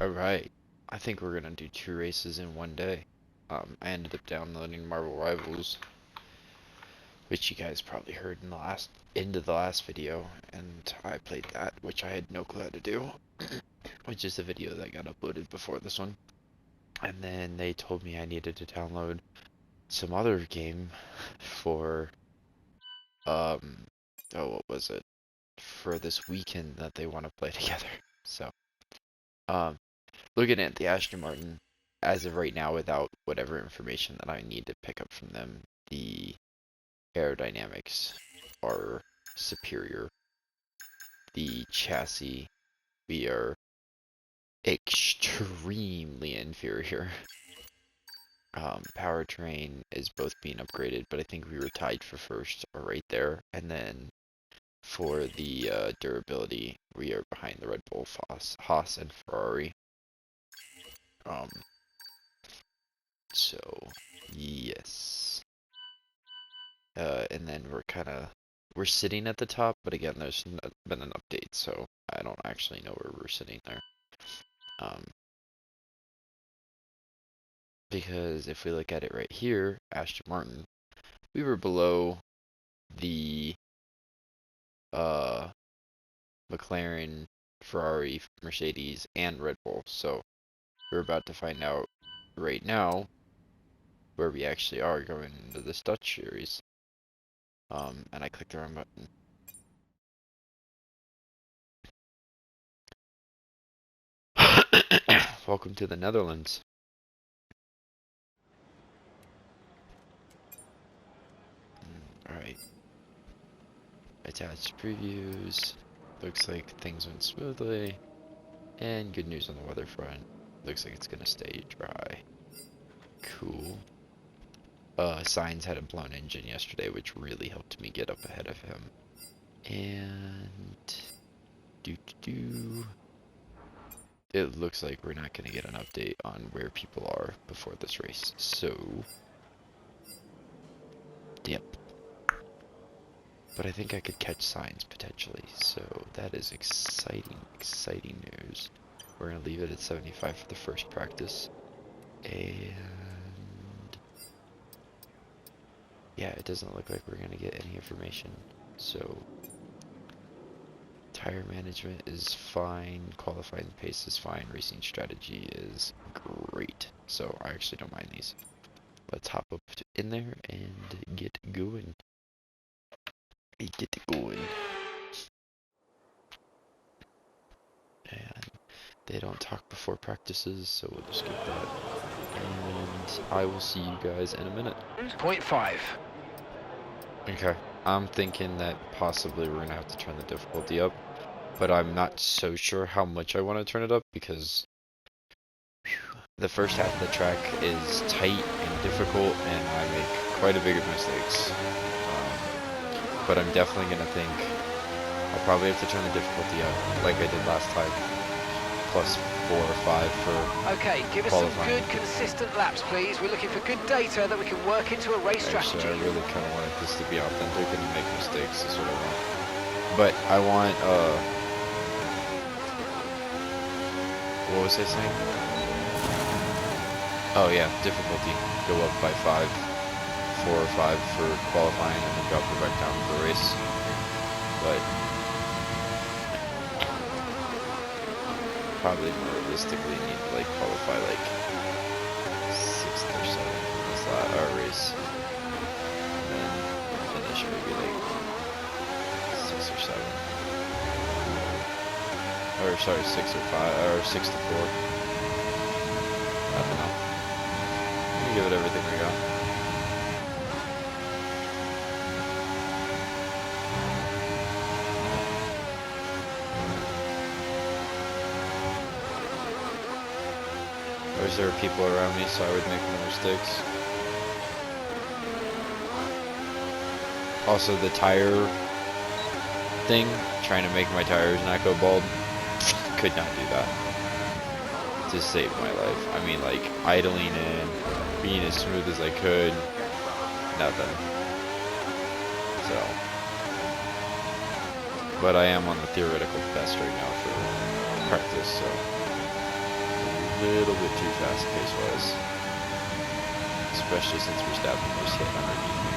Alright, I think we're gonna do 2 races in one day. I ended up downloading Marvel Rivals, which you guys probably heard in the end of the last video, and I played that, which I had no clue how to do, which is the video that got uploaded before this one. And then they told me I needed to download some other game for, oh, what was it? For this weekend that they want to play together. So, um, looking at the Aston Martin, as of right now, without whatever information that I need to pick up from them, the aerodynamics are superior. The chassis, we are extremely inferior. Powertrain is both being upgraded, but I think we were tied for first or right there. And then for the durability, we are behind the Red Bull, Haas, and Ferrari. So, yes. And then we're sitting at the top, but again, there's not been an update, so I don't actually know where we're sitting there. Because if we look at it right here, Aston Martin, we were below the McLaren, Ferrari, Mercedes, and Red Bull. So we're about to find out right now where we actually are going into this Dutch series. And I clicked the wrong button. Welcome to the Netherlands. Alright. Attached previews. Looks like things went smoothly. And good news on the weather front. Looks like it's gonna stay dry. Cool. Sainz had a blown engine yesterday, which really helped me get up ahead of him. And it looks like we're not gonna get an update on where people are before this race. So, yep. But I think I could catch Sainz potentially, so that is exciting news. We're gonna leave it at 75 for the first practice, and yeah, it doesn't look like we're gonna get any information. So, tire management is fine, qualifying pace is fine, racing strategy is great. So I actually don't mind these. Let's hop up in there and get going. And they don't talk before practices, so we'll just get that. And I will see you guys in a minute. 0.5. Okay. I'm thinking that possibly we're gonna have to turn the difficulty up, but I'm not so sure how much I want to turn it up because the first half of the track is tight and difficult, and I make quite a bit of mistakes. But I'm definitely gonna think I'll probably have to turn the difficulty up like I did last time, plus 4 or 5 for Okay, give us qualifying. some good, consistent laps, please. We're looking for good data that we can work into a race strategy. Actually, I really kind of wanted this to be authentic and make mistakes. That's what I want. But I want, what was I saying? Oh yeah, difficulty. Go up by 5, 4 or 5 for qualifying, and then drop it back down for the race. But probably more realistically need to like qualify like 6th or 7th in this race, and then finish maybe like 6 or 7, or sorry, 6 or 5, or 6 to 4. I don't know. I'm gonna give it everything we got. There were people around me, so I would make no mistakes. Also, the tire thing, trying to make my tires not go bald, could not do that. Just saved my life. I mean, like, idling in, being as smooth as I could, nothing. So. But I am on the theoretical best right now for practice, so. little bit too fast pace-wise. Especially since Verstappen just hit underneath me.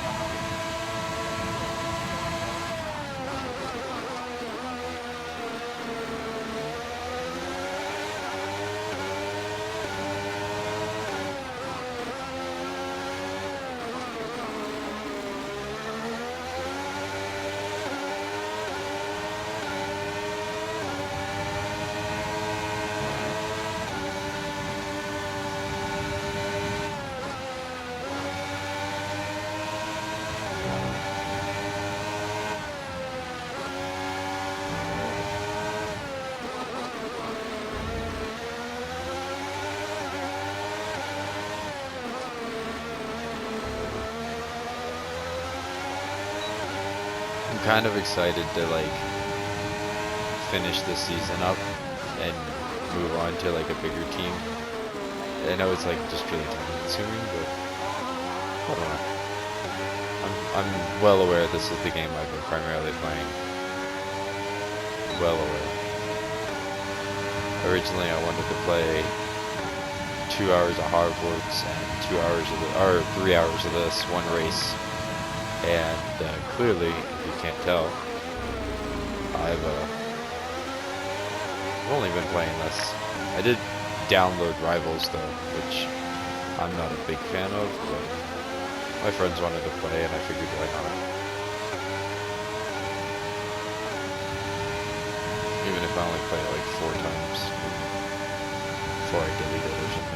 I'm kind of excited to like finish this season up and move on to like a bigger team. I know it's like just really time consuming, but I don't know. I'm well aware this is the game I've been primarily playing. Well aware. Originally I wanted to play 2 hours of Hogwarts and 2 hours of or 3 hours of this one race. And clearly, if you can't tell, I've only been playing this. I did download Rivals though, which I'm not a big fan of, but my friends wanted to play and I figured why not. Even if I only play it like 4 times before I delete it or something.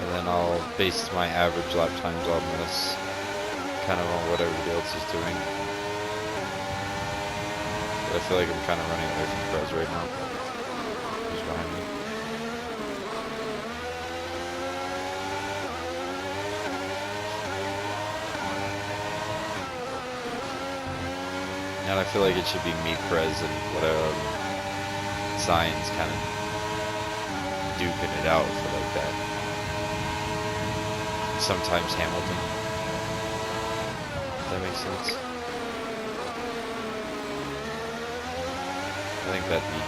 And then I'll base my average lap times on this, kind of on what everybody else is doing. But I feel like I'm kind of running away from Perez right now. He's behind me. And I feel like it should be me, Perez, and whatever Sainz kind of duking it out for like that. Sometimes Hamilton. If that makes sense. I think that'd be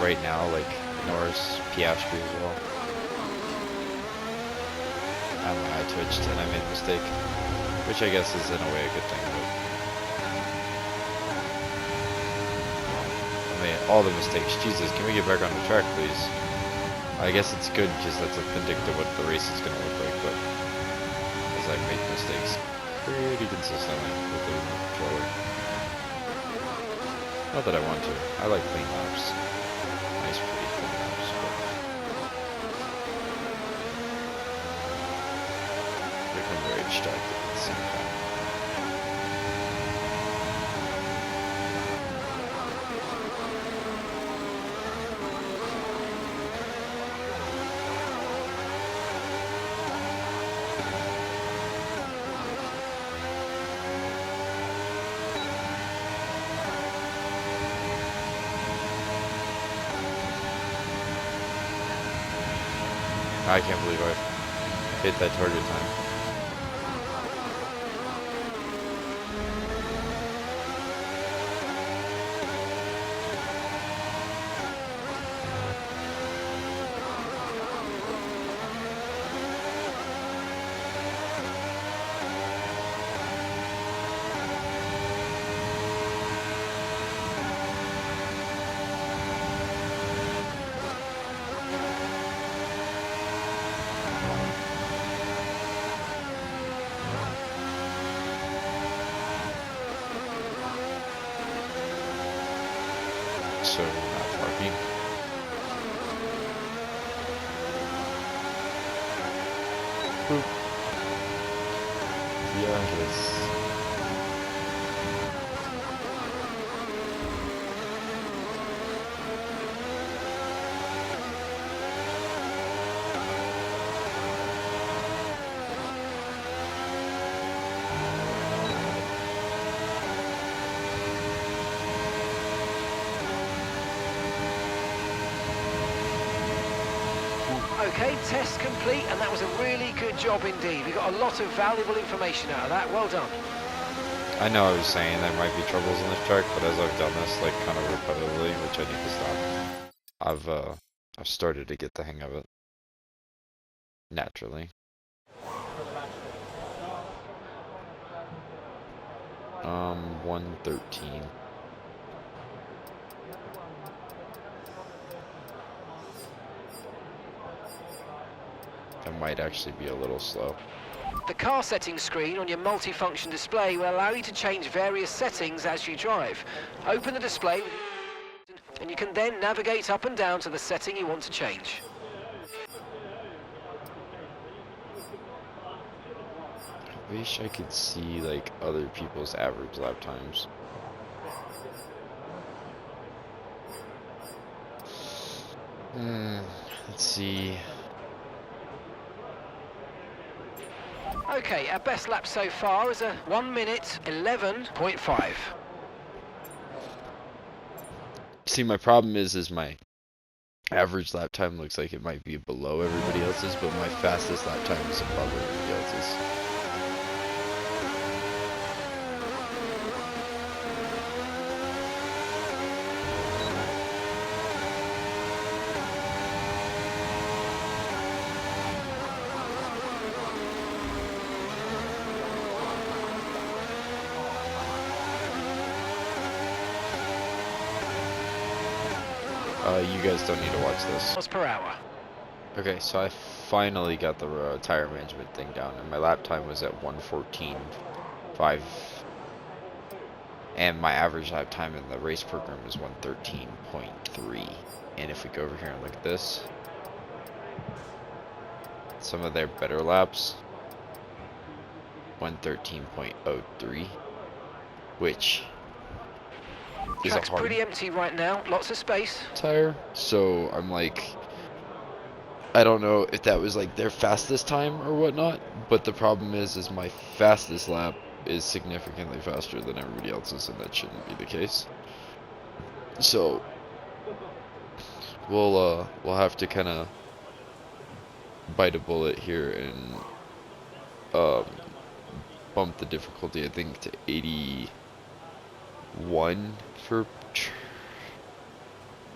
right now, like Norris, Piastri as well. I don't know, I twitched and I made a mistake, which I guess is in a way a good thing. But I made all the mistakes. Jesus, can we get back on the track, please? I guess it's good because that's a predictor what the race is going to look like, but as I make mistakes pretty consistently with the controller. Not that I want to. I like clean laps. Nice, pretty clean laps. But become very distracted at the same time. I can't believe I hit that target time. So not parking. Boop. Yes. Okay, test complete, and that was a really good job indeed. We got a lot of valuable information out of that. Well done. I know I was saying there might be troubles in this track, but as I've done this like kind of repetitively, which I need to stop, I've started to get the hang of it naturally. 113. I might actually be a little slow. The car settings screen on your multifunction display will allow you to change various settings as you drive. Open the display and you can then navigate up and down to the setting you want to change. I wish I could see like other people's average lap times. Let's see. Okay, our best lap so far is a 1 minute 11.5. See, my problem is my average lap time looks like it might be below everybody else's, but my fastest lap time is above everybody else's. You guys don't need to watch this. Miles per hour. Okay, so I finally got the tire management thing down, and my lap time was at 1:14.5, and my average lap time in the race program is 1:13.3. And if we go over here and look at this, some of their better laps, 1:13.03, which is Track's a hard pretty empty right now, lots of space. tire. So I'm like, I don't know if that was like their fastest time or whatnot, but the problem is my fastest lap is significantly faster than everybody else's, and that shouldn't be the case. So we'll have to kind of bite a bullet here and bump the difficulty, I think, to 81 for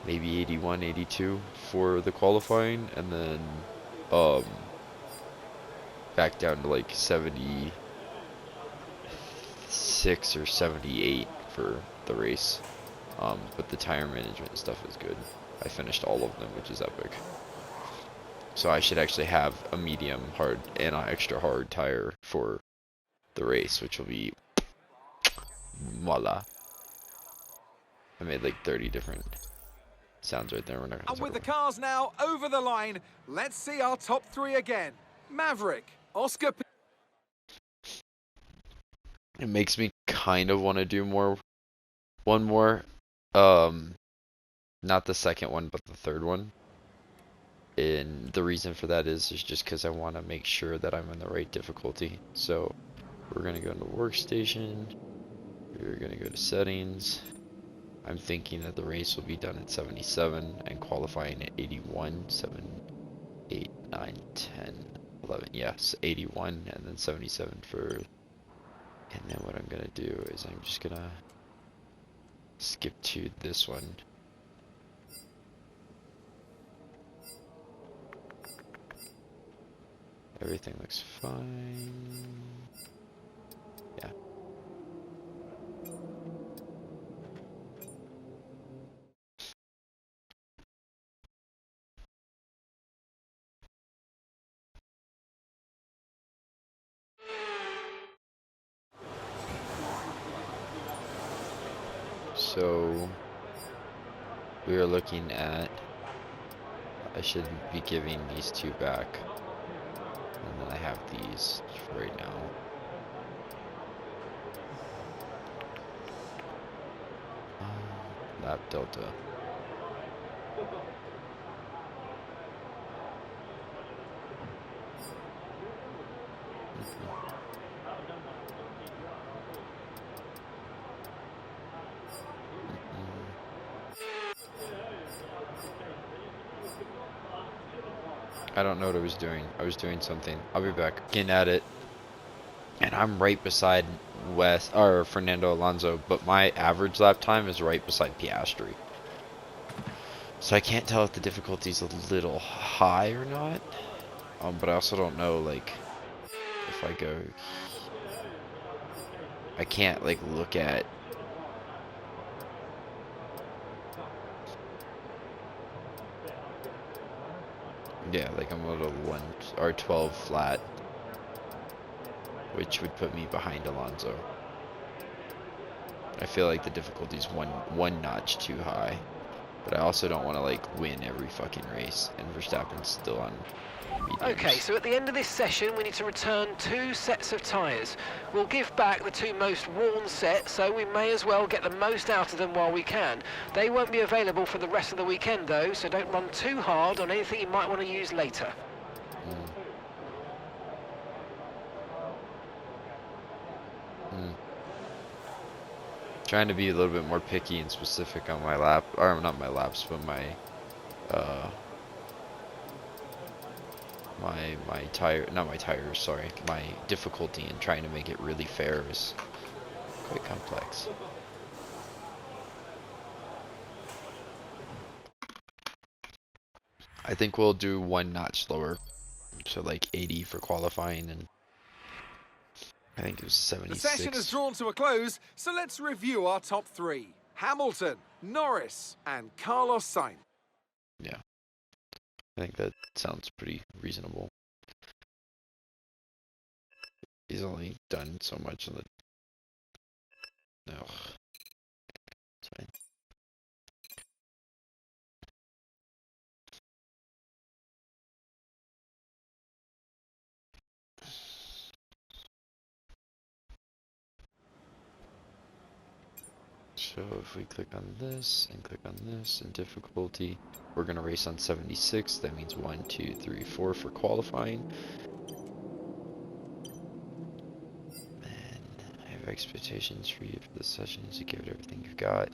maybe 81, 82 for the qualifying, and then back down to like 76 or 78 for the race. But the tire management stuff is good. I finished all of them, which is epic. So I should actually have a medium hard and an extra hard tire for the race, which will be voila. I made like 30 different sounds right there. We're not gonna And with the talk cars now over the line, let's see our top three again. Maverick, Oscar. It makes me kind of want to do one more, not the second one, but the third one. And the reason for that is just because I want to make sure that I'm in the right difficulty. So we're gonna go into workstation. We're gonna go to settings. I'm thinking that the race will be done at 77 and qualifying at 81, 7, 8, 9, 10, 11. Yes, 81 and then 77 for. And then what I'm gonna do is I'm just gonna skip to this one. Everything looks fine. Yeah. So we are looking at, I should be giving these two back, and then I have these for right now. Lap delta. I don't know what I was doing. I was doing something. I'll be back. Getting at it. And I'm right beside Fernando Alonso, but my average lap time is right beside Piastri. So I can't tell if the difficulty's a little high or not. But I also don't know, like, if I go... I can't, like, look at... Yeah, like I'm a little 1 or 12 flat, which would put me behind Alonso. I feel like the difficulty's one notch too high, but I also don't want to like win every fucking race, and Verstappen's still on mediums. Okay, so at the end of this session we need to return 2 sets of tyres. We'll give back the 2 most worn sets, so we may as well get the most out of them while we can. They won't be available for the rest of the weekend though, so don't run too hard on anything you might want to use later. Trying to be a little bit more picky and specific on my lap, or not my laps, but my my difficulty in trying to make it really fair is quite complex. I think we'll do 1 notch lower, so like 80 for qualifying, and I think it was 76. The session has drawn to a close, so let's review our top 3. Hamilton, Norris, and Carlos Sainz. Yeah, I think that sounds pretty reasonable. He's only done so much in the... No. It's fine. So if we click on this and click on this and difficulty, we're going to race on 76. That means 1, 2, 3, 4 for qualifying. And I have expectations for you for this session is to give it everything you've got.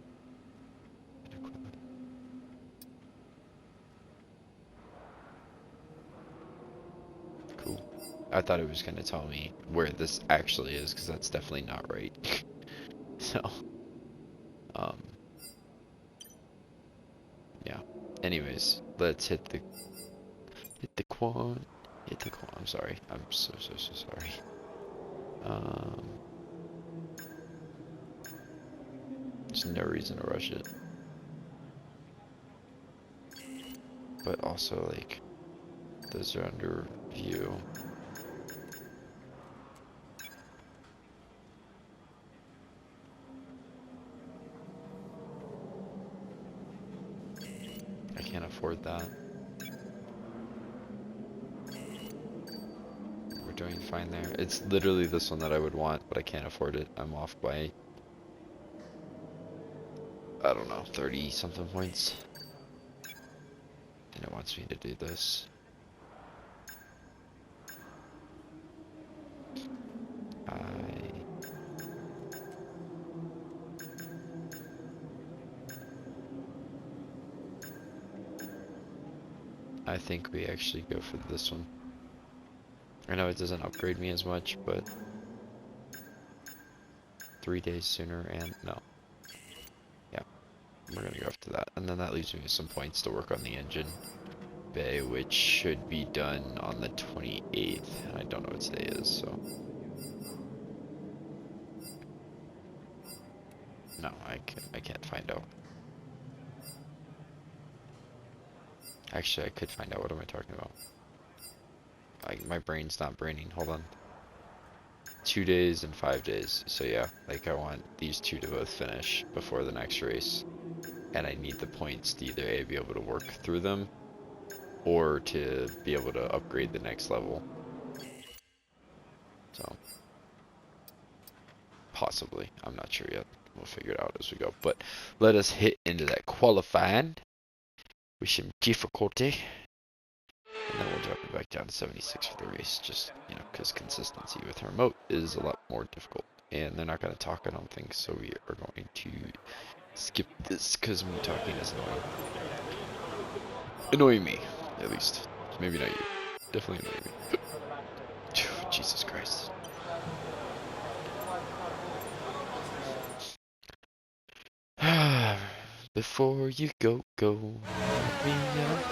Cool. I thought it was going to tell me where this actually is, because that's definitely not right. So, yeah. Anyways, let's hit the quad. I'm sorry. I'm so sorry. There's no reason to rush it. But also, like, those are under view. I can't afford that. We're doing fine there. It's literally this one that I would want, but I can't afford it. I'm off by, I don't know, 30 something points. And it wants me to do this. I think we actually go for this one. I know it doesn't upgrade me as much, but 3 days sooner, and no. Yeah, we're gonna go after that. And then that leaves me with some points to work on the engine bay, which should be done on the 28th. And I don't know what today is, so. No, I can't find out. Actually, I could find out. What am I talking about? My brain's not braining. Hold on. 2 days and 5 days. So yeah, like I want these 2 to both finish before the next race. And I need the points to either A, be able to work through them, or to be able to upgrade the next level. So, possibly. I'm not sure yet. We'll figure it out as we go. But let us hit into that qualifying with some difficulty. And then we'll drop it back down to 76 for the race, just, you know, because consistency with remote is a lot more difficult. And they're not going to talk, I don't think, so we are going to skip this, because me talking is annoying. Annoying me, at least. So, Maybe not you. Definitely not you. Jesus Christ. Before you go, let me out.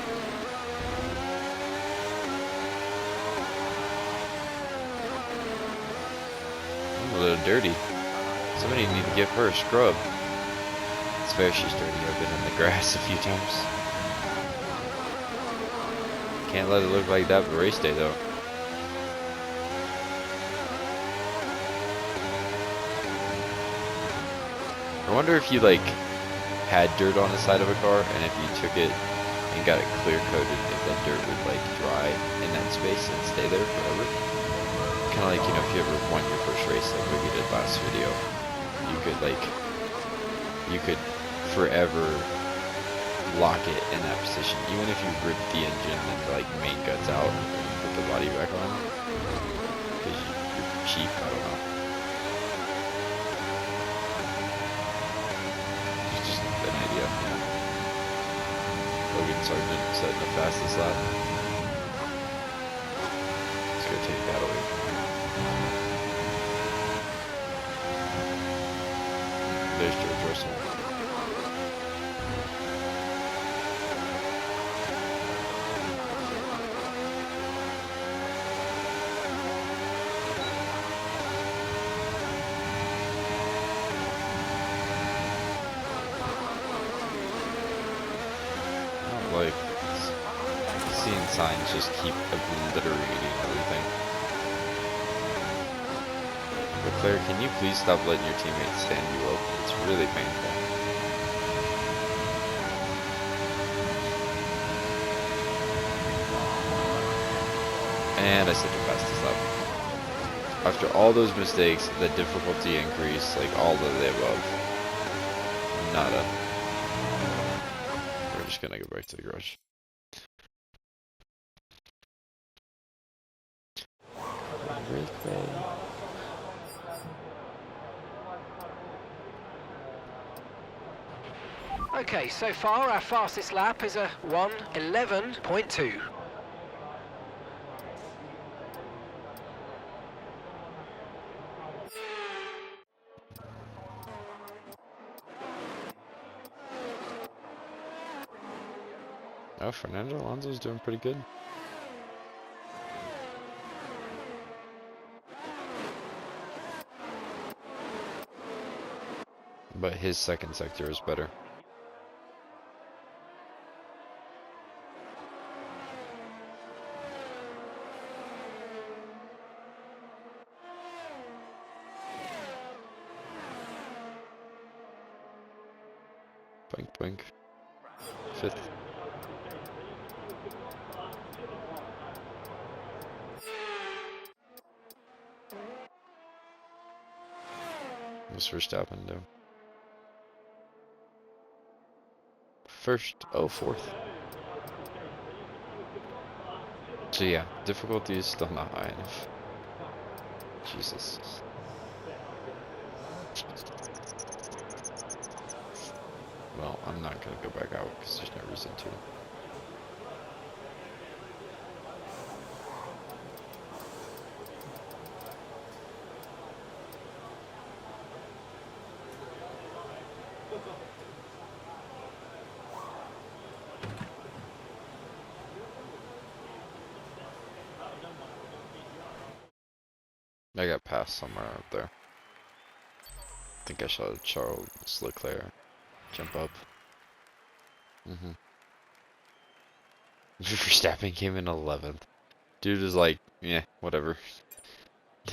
I'm a little dirty. Somebody need to give her a scrub. It's fair she's dirty. I've been in the grass a few times. Can't let it look like that for race day though. I wonder if you like had dirt on the side of a car, and if you took it and got it clear coated, if that dirt would like dry in that space and stay there forever. Kind of like, you know, if you ever won your first race, like we did last video, you could forever lock it in that position, even if you ripped the engine and like main guts out and put the body back on, because you're cheap. I don't know. An idea, yeah. Logan Sargent setting the fastest lap. Let's go take that away from him. There's George Russell. Like, seeing signs just keep obliterating everything. Leclerc, can you please stop letting your teammates stand you up? It's really painful. And I said the fastest lap. After all those mistakes, the difficulty increase, like all of the above. Nada. We're just gonna go back to the garage. Okay, so far our fastest lap is a 1:11.2. Oh, Fernando Alonso's doing pretty good. But his second sector is better. Boink, boink. Fifth. What's Verstappen do? First, oh, fourth. So yeah, difficulty is still not high enough. Jesus. Well, I'm not gonna go back out because there's no reason to. I got passed somewhere up there. I think I saw Charles Leclerc jump up. Verstappen came in 11th. Dude is like, yeah, whatever.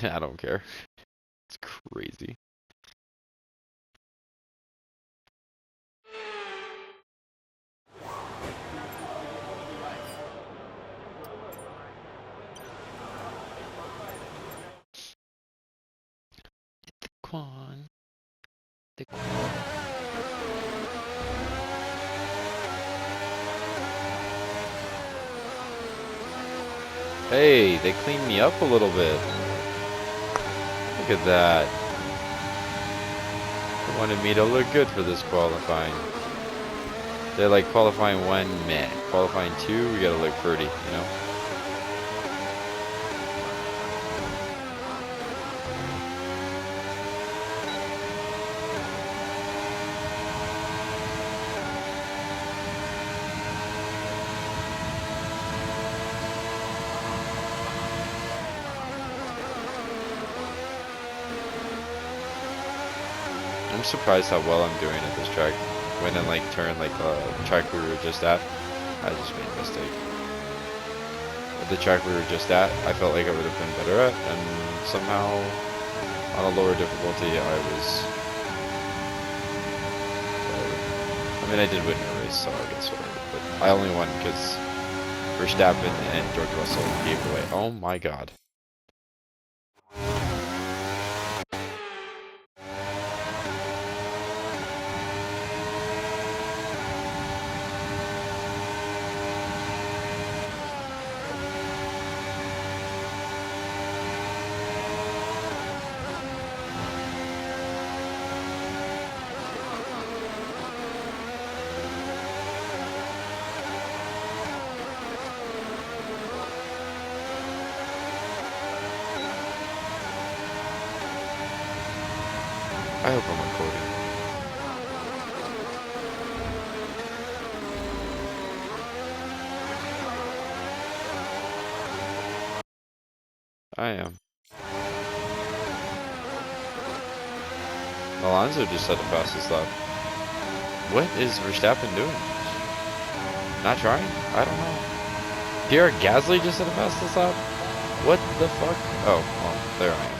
I don't care. It's crazy. Quan. The Quan. Hey, they cleaned me up a little bit. Look at that. They wanted me to look good for this qualifying. They're like qualifying 1, meh. Qualifying 2, we gotta look pretty, you know? I'm surprised how well I'm doing at this track. When in like turn like the track we were just at, I just made a mistake. At the track we were just at, I felt like I would have been better at, and somehow on a lower difficulty I was. I mean, I did win the race, so I guess whatever. But I only won because Verstappen and George Russell gave away. Oh my god. I hope I'm recording. I am. Alonso just set a fastest lap. What is Verstappen doing? Not trying? I don't know. Pierre Gasly just set a fastest lap? What the fuck? Oh, well, there I am.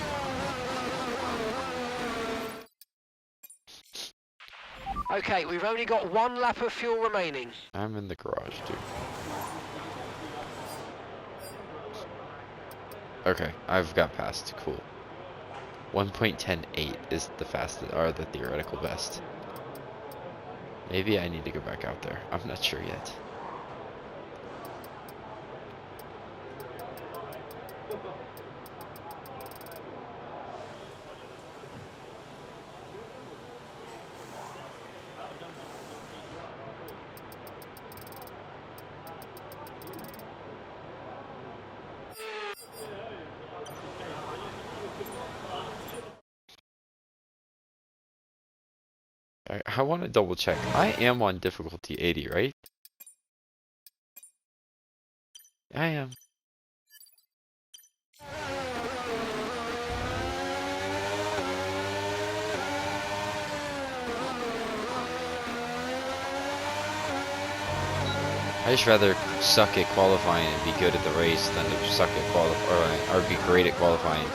Okay, we've only got 1 lap of fuel remaining. I'm in the garage, dude. Okay, I've got past. Cool. 1.108 is the fastest, or the theoretical best. Maybe I need to go back out there. I'm not sure yet. I want to double check. I am on difficulty 80, right? I am. I just rather suck at qualifying and be good at the race than to suck at qualifying or be great at qualifying,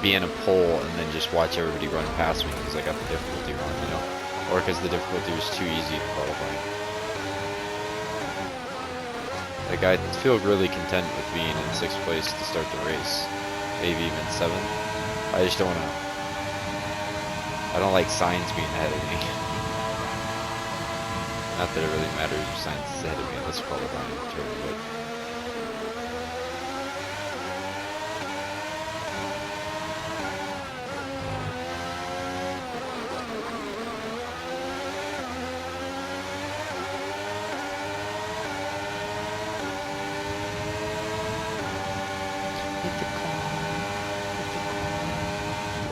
be in a pole, and then just watch everybody run past me because I got the difficulty wrong, you know, or because the difficulty was too easy in qualifying. Like, I feel really content with being in 6th place to start the race, maybe even 7th. I just don't want to. I don't like Sainz being ahead of me. Not that it really matters if Sainz is ahead of me in this qualifying turn, but.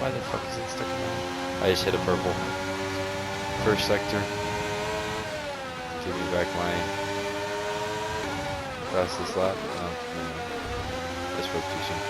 Why the fuck is it stuck in my... I just hit a purple. First sector. Give me back my fastest lap. No. I spoke too soon.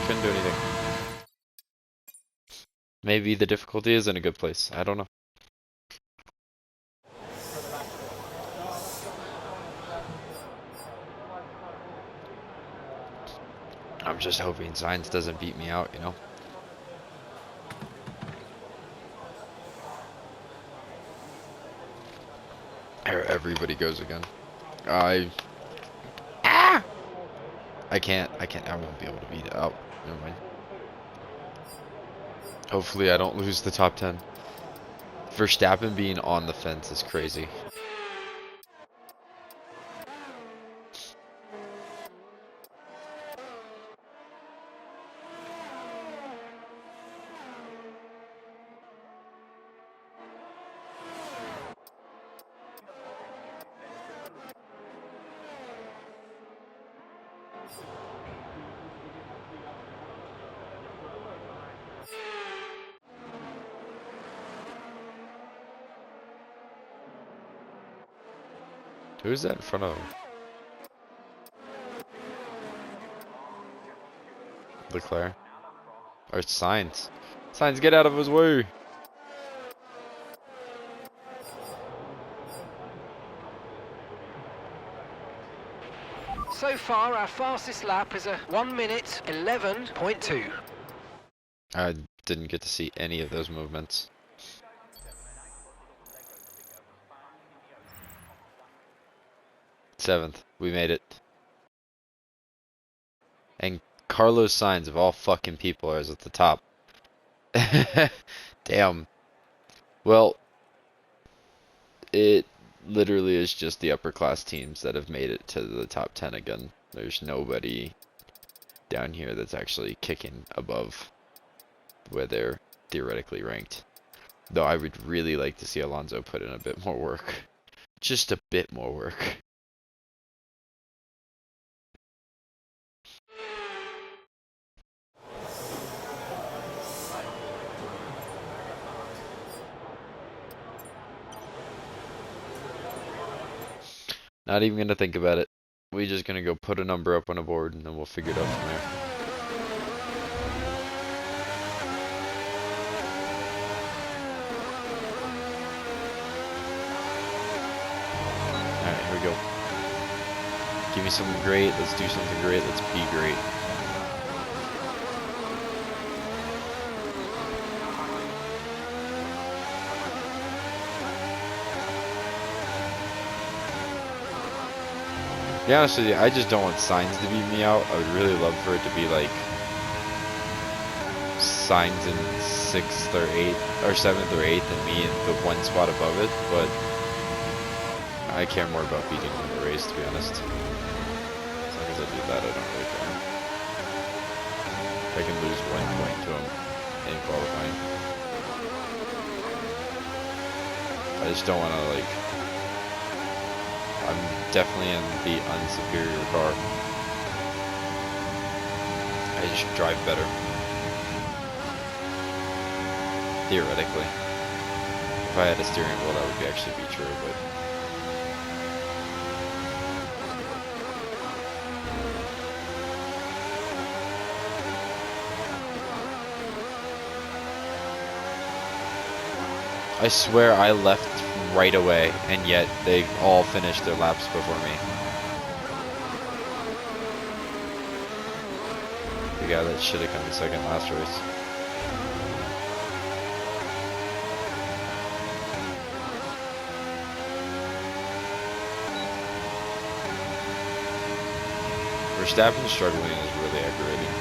Couldn't do anything. Maybe the difficulty is in a good place. I don't know. I'm just hoping Sainz doesn't beat me out, you know? Everybody goes again. I can't, I won't be able to beat it. Oh, never mind. Hopefully I don't lose the top 10. Verstappen being on the fence is crazy. Who's that in front of him? Leclerc? Or Sainz? Sainz, get out of his way! So far, our fastest lap is a 1 minute 11.2. I didn't get to see any of those movements. Seventh, we made it. And Carlos Sainz, of all fucking people, is at the top. Damn. Well, it literally is just the upper class teams that have made it to the top 10 again. There's nobody down here that's actually kicking above where they're theoretically ranked. Though I would really like to see Alonso put in a bit more work. Just a bit more work. Not even gonna think about it. We're just gonna go put a number up on a board and then we'll figure it out from there. Alright, here we go. Give me something great, let's do something great, let's be great. To be honest with you, I just don't want Sainz to beat me out. I would really love for it to be like Sainz in 6th or 8th or 7th or 8th and me in the one spot above it, but I care more about beating him in the race, to be honest. As long as I do that, I don't really care. I can lose 1 point to him in qualifying. I just don't want to like... I'm definitely in the unsuperior car. I just drive better. Theoretically. If I had a steering wheel, that would actually be true, but... I swear I left right away, and yet they all finished their laps before me. The guy that should have come second last race. Verstappen struggling is really aggravating.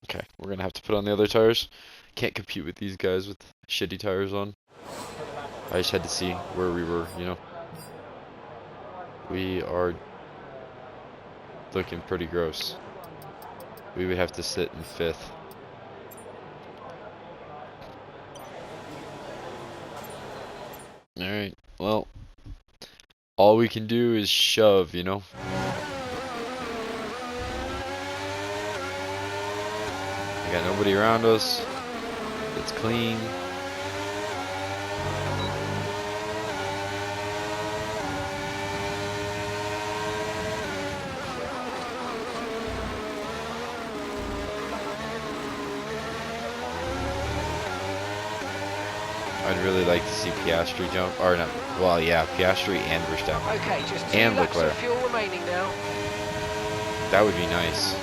Okay, we're gonna have to put on the other tires. Can't compete with these guys with shitty tires on. I just had to see where we were, you know. We are looking pretty gross. We would have to sit in 5th. Alright, well, all we can do is shove, you know. We got nobody around us. It's clean. I'd really like to see Piastri jump, or not, well, yeah, Piastri and Verstappen. Okay, just 2 and laps Leclerc. of fuel remaining now. That would be nice.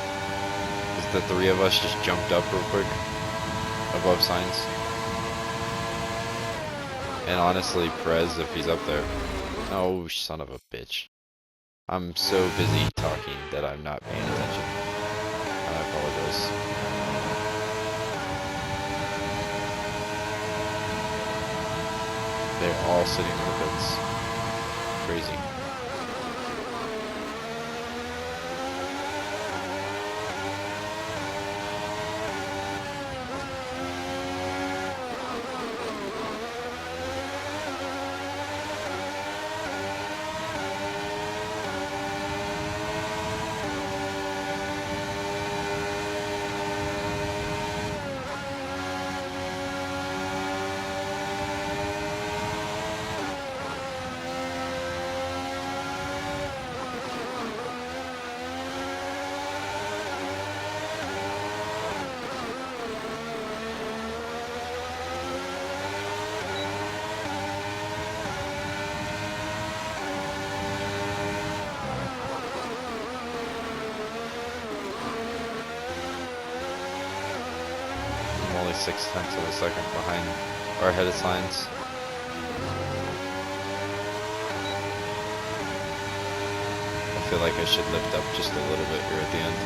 If the 3 of us just jumped up real quick above Sainz. And honestly, Perez, if he's up there. Oh, son of a bitch. I'm so busy talking that I'm not paying attention. I apologize. They're all sitting in the pits. Crazy. Only 0.6 of a second behind or ahead of Sainz. I feel like I should lift up just a little bit here at the end.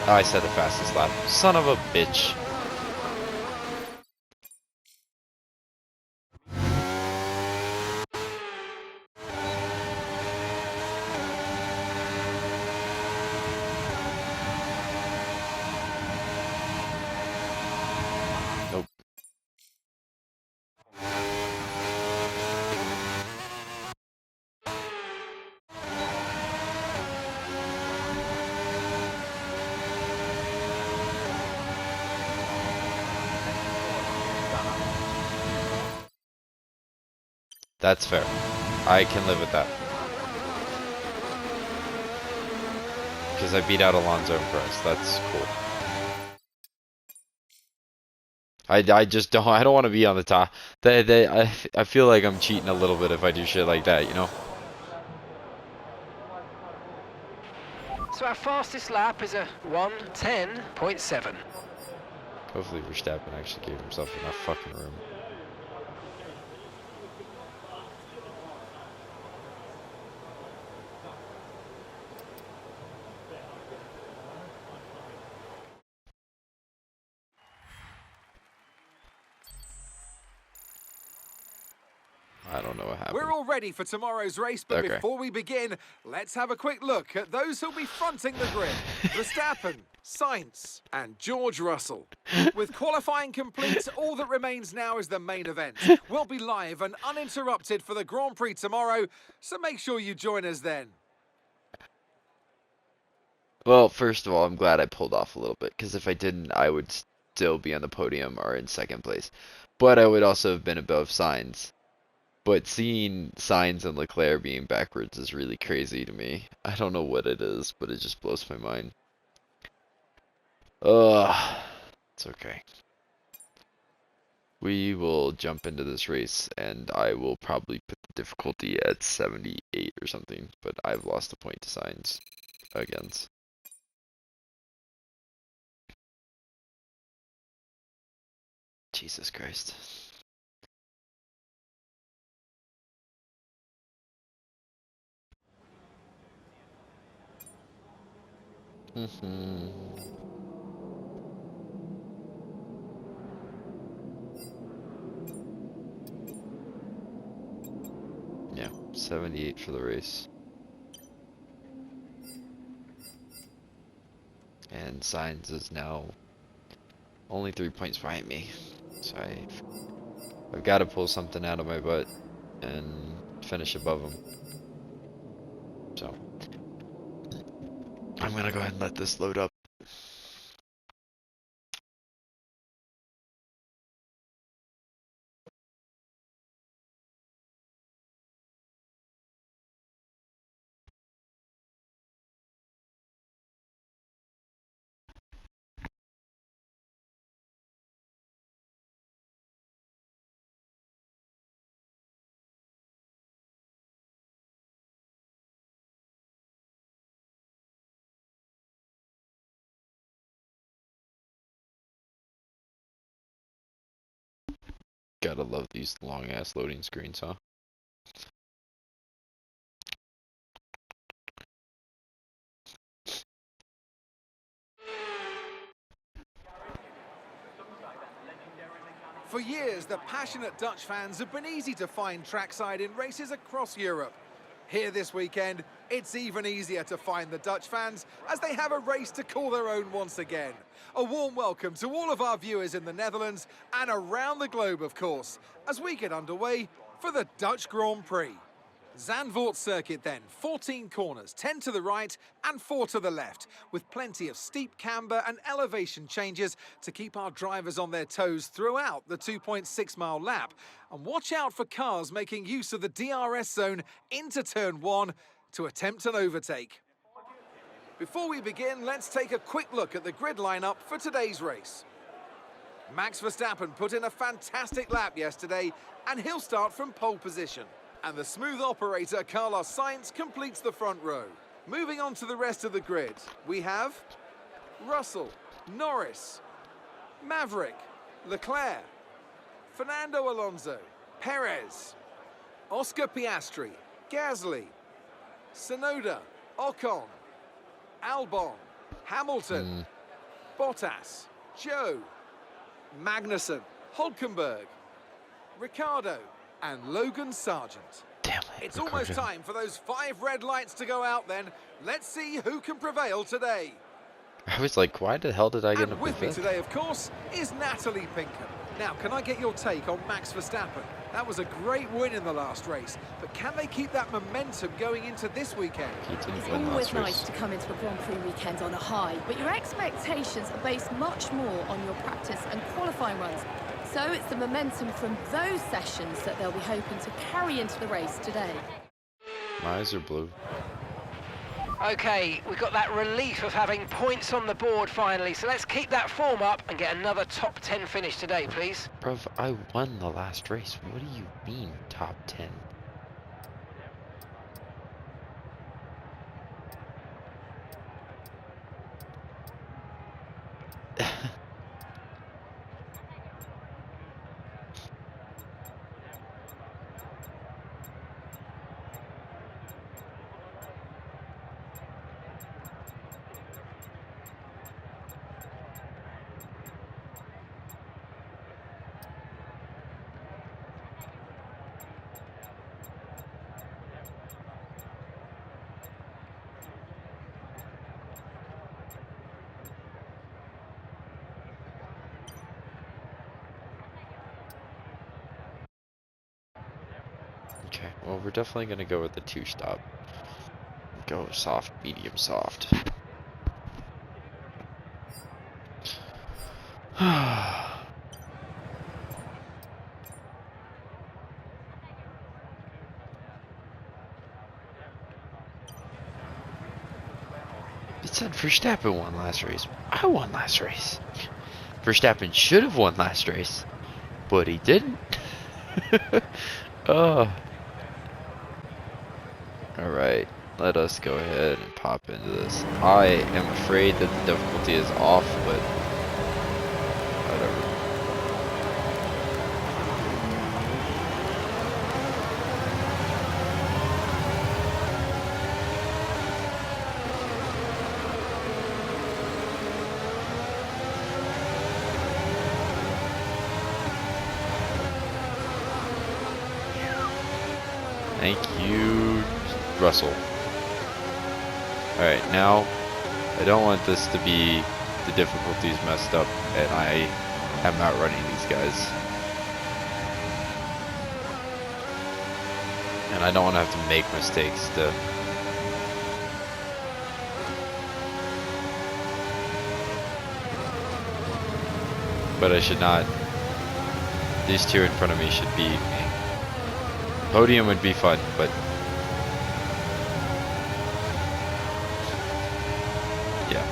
Oh, I said the fastest lap. Son of a bitch. Nope. That's fair. I can live with that. Because I beat out Alonso and Perez. That's cool. I just don't, I don't want to be on the top. I feel like I'm cheating a little bit if I do shit like that, you know? So our fastest lap is a 1:10.7. Hopefully Verstappen actually gave himself enough fucking room. I don't know what happened. We're all ready for tomorrow's race, but Okay. before we begin, let's have a quick look at those who'll be fronting the grid. Verstappen, Sainz, and George Russell. With qualifying complete, all that remains now is the main event. We'll be live and uninterrupted for the Grand Prix tomorrow, so make sure you join us then. Well, first of all, I'm glad I pulled off a little bit, because if I didn't, I would still be on the podium or in second place. But I would also have been above Sainz. But seeing Sainz and Leclerc being backwards is really crazy to me. I don't know what it is, but it just blows my mind. Ugh, it's okay. We will jump into this race, and I will probably put the difficulty at 78 or something, but I've lost a point to Sainz against. Jesus Christ. Yeah, 78 for the race. And Sainz is now only 3 points behind me. So I've got to pull something out of my butt and finish above him. So I'm going to go ahead and let this load up. gotta love these long ass loading screens, huh? For years, the passionate Dutch fans have been easy to find trackside in races across Europe. Here this weekend, it's even easier to find the Dutch fans as they have a race to call their own once again. A warm welcome to all of our viewers in the Netherlands and around the globe, of course, as we get underway for the Dutch Grand Prix. Zandvoort circuit then, 14 corners, 10 to the right and 4 to the left, with plenty of steep camber and elevation changes to keep our drivers on their toes throughout the 2.6 mile lap. And watch out for cars making use of the DRS zone into turn 1 to attempt an overtake. Before we begin, let's take a quick look at the grid lineup for today's race. Max Verstappen put in a fantastic lap yesterday and he'll start from pole position. And the smooth operator Carlos Sainz completes the front row. Moving on to the rest of the grid, we have Russell, Norris, Maverick, Leclerc, Fernando Alonso, Perez, Oscar Piastri, Gasly, Tsunoda, Ocon, Albon, Hamilton, Bottas, Joe, Magnussen, Hulkenberg, Ricciardo, and Logan Sargent. Damn it. It's almost time for those 5 red lights to go out then. Let's see who can prevail today. I was like, why the hell did I get And with me today, of course, is Natalie Pinkham. Now, can I get your take on Max Verstappen? That was a great win in the last race, but can they keep that momentum going into this weekend? It's always nice to come into a Grand Prix weekend on a high, but your expectations are based much more on your practice and qualifying runs. So it's the momentum from those sessions that they'll be hoping to carry into the race today. My eyes are blue. Okay, we've got that relief of having points on the board finally, so let's keep that form up and get another top 10 finish today, please. Bruv, I won the last race. What do you mean, top 10? Okay, well, we're definitely gonna go with the 2-stop. Go soft, medium, soft. It said Verstappen won last race. I won last race. Verstappen should have won last race, but he didn't. Oh. Alright, let us go ahead and pop into this. I am afraid that the difficulty is off, but whatever. Thank you, Russell. Alright, now, I don't want this to be the difficulties messed up and I am outrunning these guys. And I don't want to have to make mistakes to... But I should not... These two in front of me should beat me. Podium would be fun, but yeah,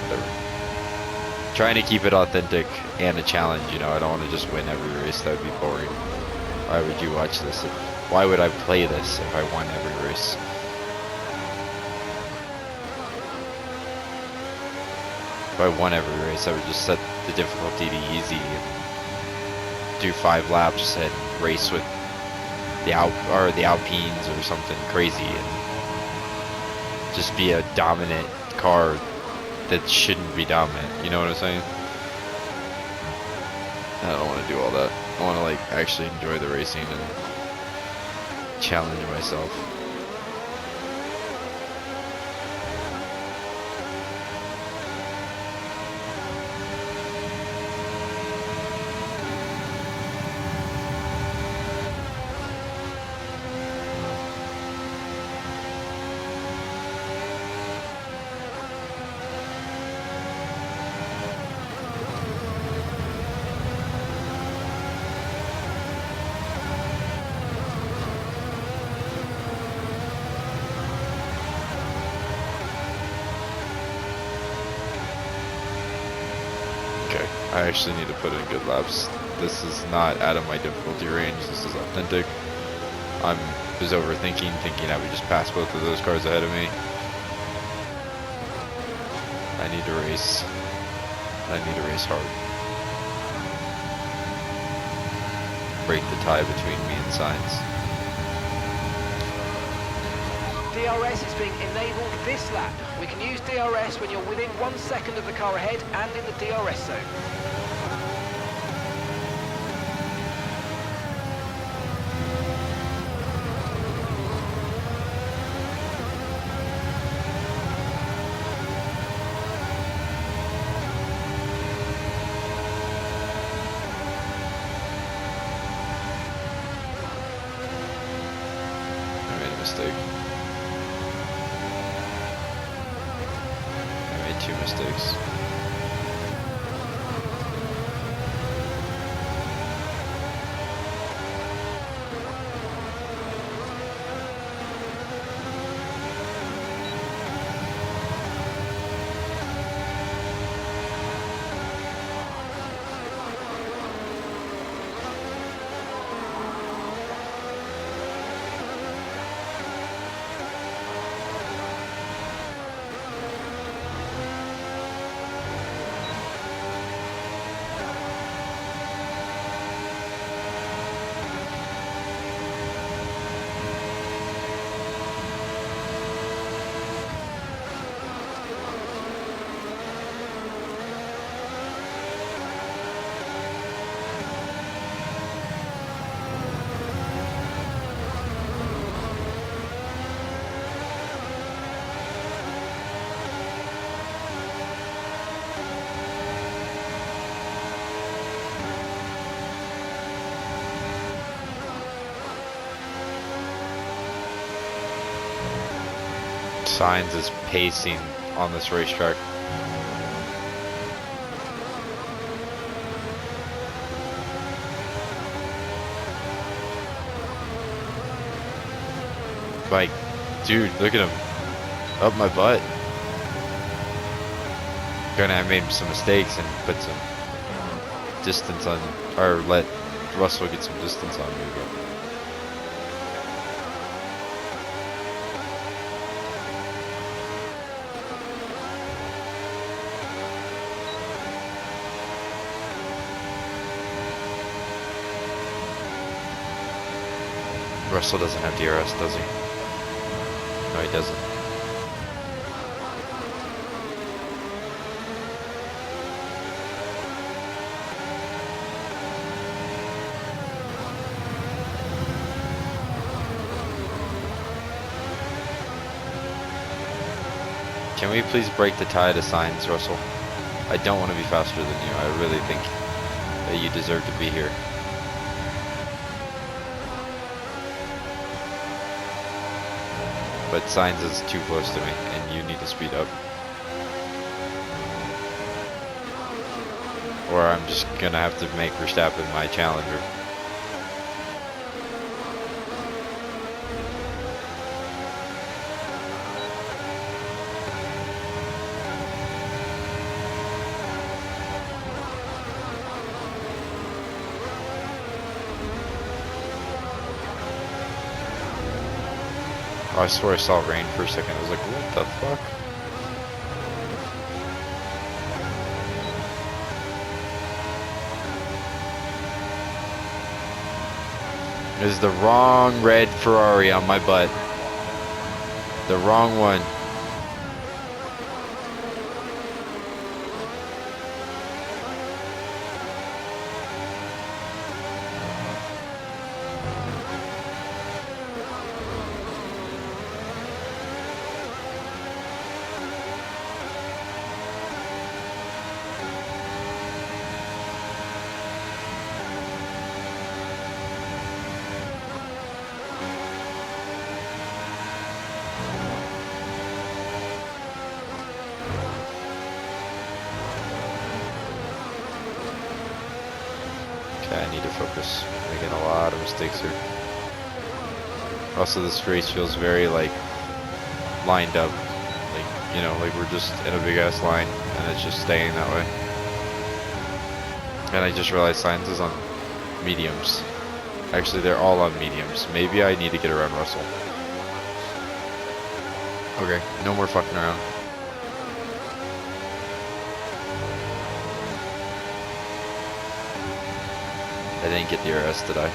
whatever. Trying to keep it authentic and a challenge, you know. I don't want to just win every race. That would be boring. Why would you watch this? Why would I play this if I won every race? If I won every race, I would just set the difficulty to easy. do 5 laps and race with the Alpines or something crazy and just be a dominant car that shouldn't be dominant. You know what I'm saying? I don't want to do all that. I want to like actually enjoy the racing and challenge myself. I actually need to put in good laps. This is not out of my difficulty range. This is authentic. I was overthinking, thinking I would just pass both of those cars ahead of me. I need to race. I need to race hard. Break the tie between me and Sainz. DRS is being enabled this lap. We can use DRS when you're within 1 second of the car ahead and in the DRS zone. I made a mistake. I made 2 mistakes. Sainz is pacing on this racetrack. Like, dude, look at him. Up my butt. Gonna have made some mistakes and put some distance on, or let Russell get some distance on me, but Russell doesn't have DRS, does he? No, he doesn't. Can we please break the tie to Sainz, Russell? I don't want to be faster than you. I really think that you deserve to be here. But Sainz is too close to me, and you need to speed up. Or I'm just gonna have to make Verstappen my challenger. I swear I saw rain for a second. I was like, what the fuck? This is the wrong red Ferrari on my butt. The wrong one. Okay, I need to focus. I'm making a lot of mistakes here. Also, this race feels very, like, lined up. Like, you know, like we're just in a big-ass line, and it's just staying that way. And I just realized Sainz is on mediums. Actually, they're all on mediums. Maybe I need to get around Russell. Okay, no more fucking around. I didn't get the RS, did I?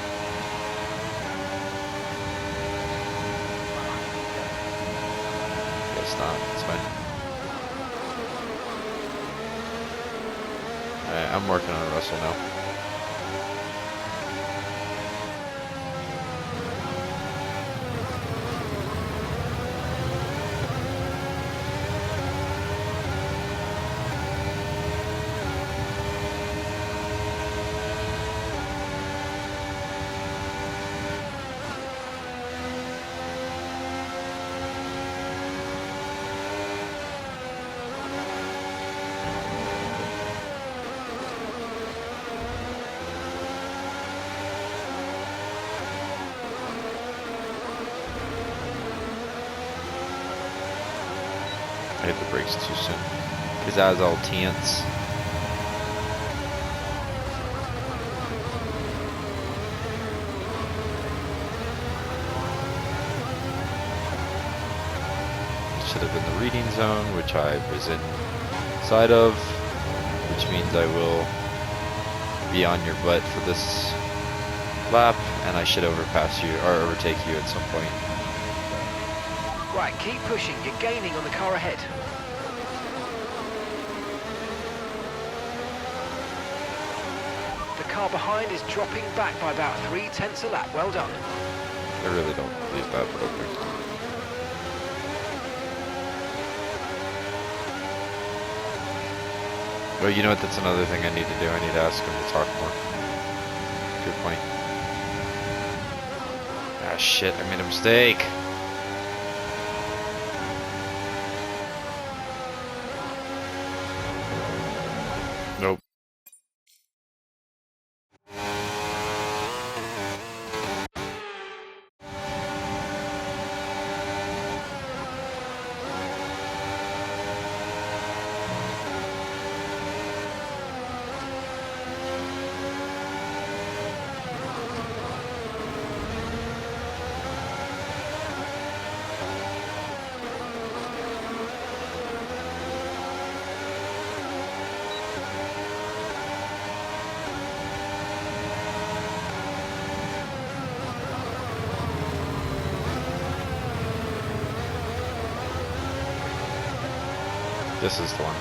Guess not. It's fine. Alright, I'm working on Russell now. I hit the brakes too soon. Because that was all tense. Should have been the reading zone, which I was inside of, which means I will be on your butt for this lap, and I should overpass you, or overtake you at some point. Right, keep pushing. You're gaining on the car ahead. The car behind is dropping back by about 0.3 a lap. Well done. I really don't believe that, but okay. Well, you know what? That's another thing I need to do. I need to ask him to talk more. Good point. Ah, shit. I made a mistake. Nope. This is the one.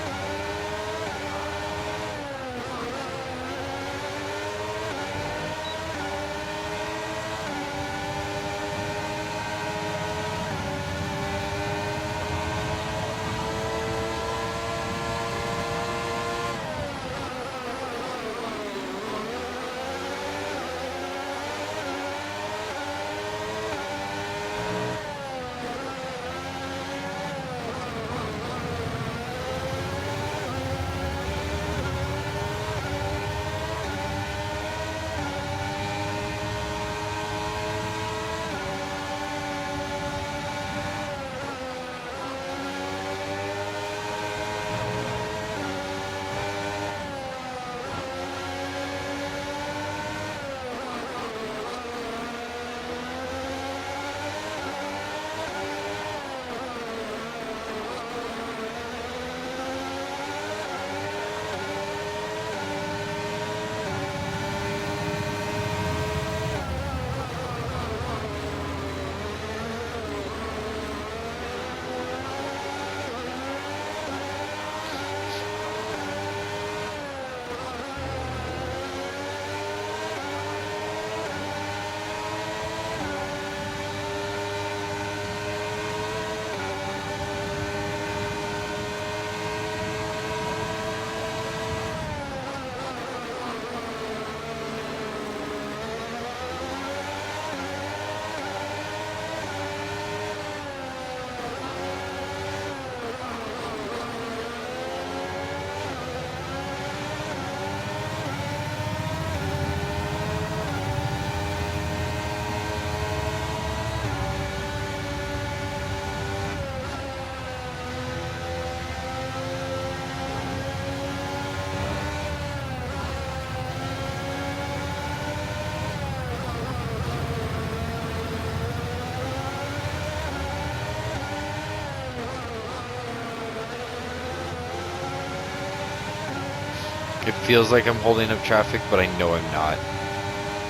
It feels like I'm holding up traffic, but I know I'm not.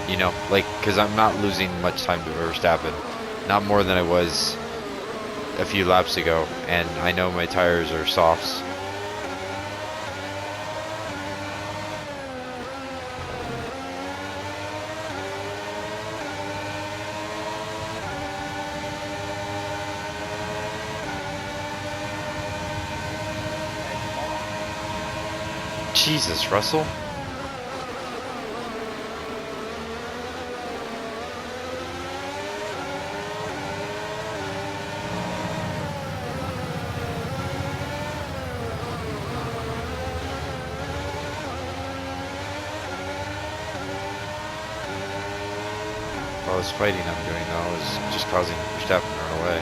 You know, like, because I'm not losing much time to Verstappen. Not more than I was a few laps ago, and I know my tires are softs. Jesus, Russell. All this fighting I'm doing though is just causing Verstappen to run away.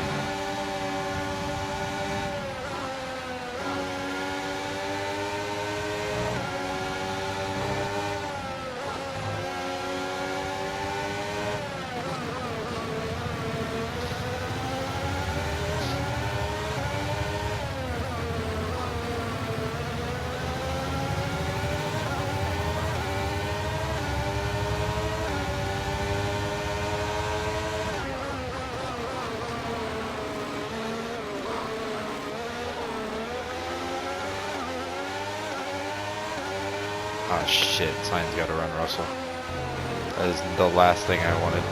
Oh shit, Sainz gotta run Russell. That is the last thing I wanted.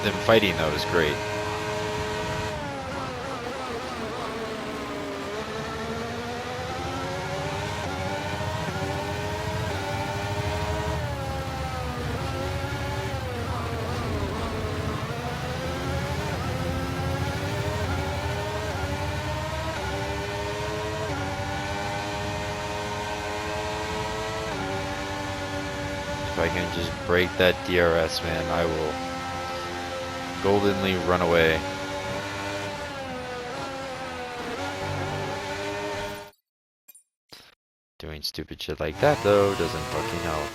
Them fighting though is great. If I can just break that DRS, man, I will goldenly run away. Doing stupid shit like that, though, doesn't fucking help.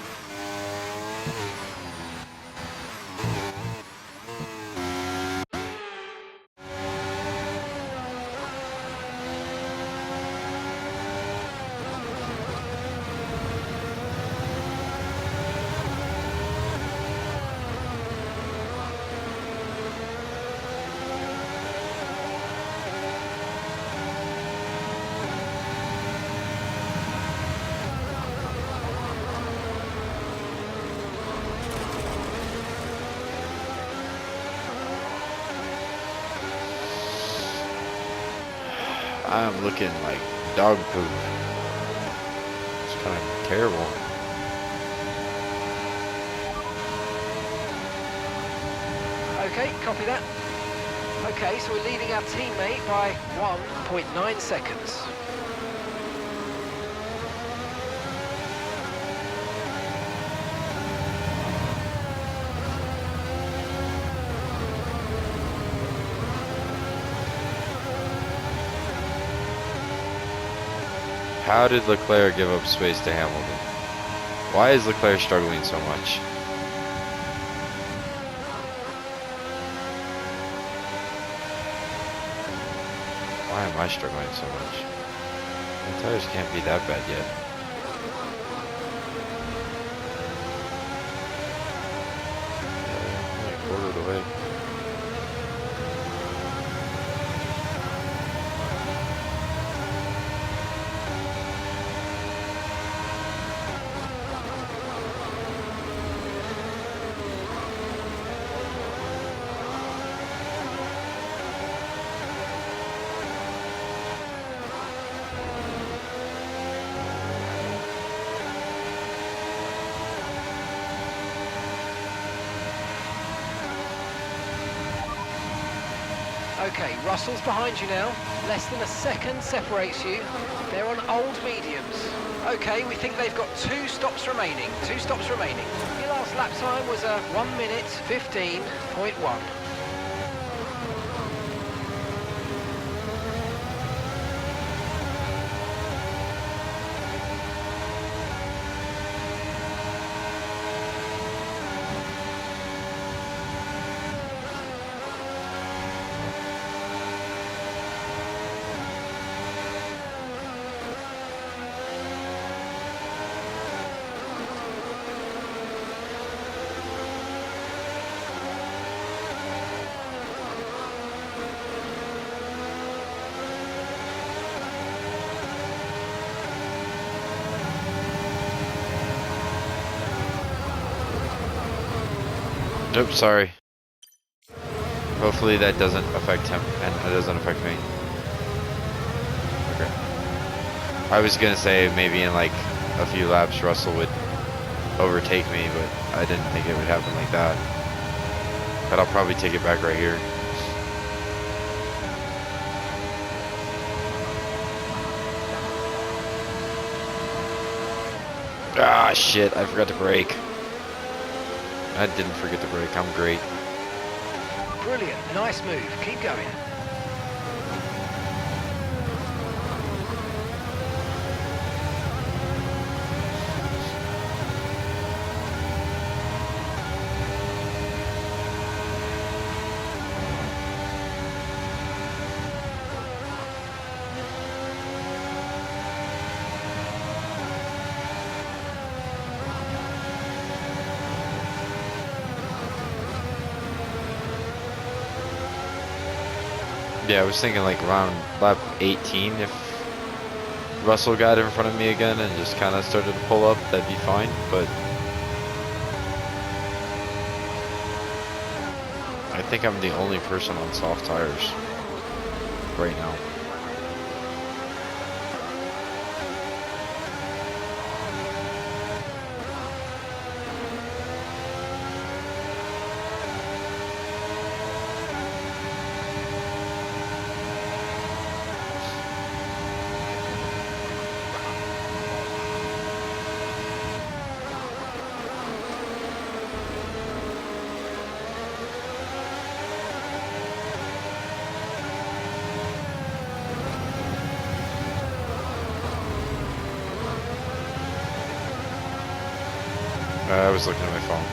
I'm looking like dog poop. It's kind of terrible. Okay, copy that. Okay, so we're leading our teammate by 1.9 seconds. How did Leclerc give up space to Hamilton? Why is Leclerc struggling so much? Why am I struggling so much? My tires can't be that bad yet. Only a quarter of the way. Okay, Russell's behind you now. Less than a second separates you. They're on old mediums. Okay, we think they've got 2 stops remaining. 2 stops remaining. Your last lap time was a 1 minute 15.1. Oops, sorry. Hopefully that doesn't affect him, and it doesn't affect me. Okay. I was gonna say maybe in like a few laps Russell would overtake me, but I didn't think it would happen like that. But I'll probably take it back right here. Ah, shit, I forgot to brake. I didn't forget to brake, I'm great. Brilliant, nice move, keep going. Yeah, I was thinking like around lap 18, if Russell got in front of me again and just kind of started to pull up, that'd be fine, but I think I'm the only person on soft tires right now. I was looking at my phone.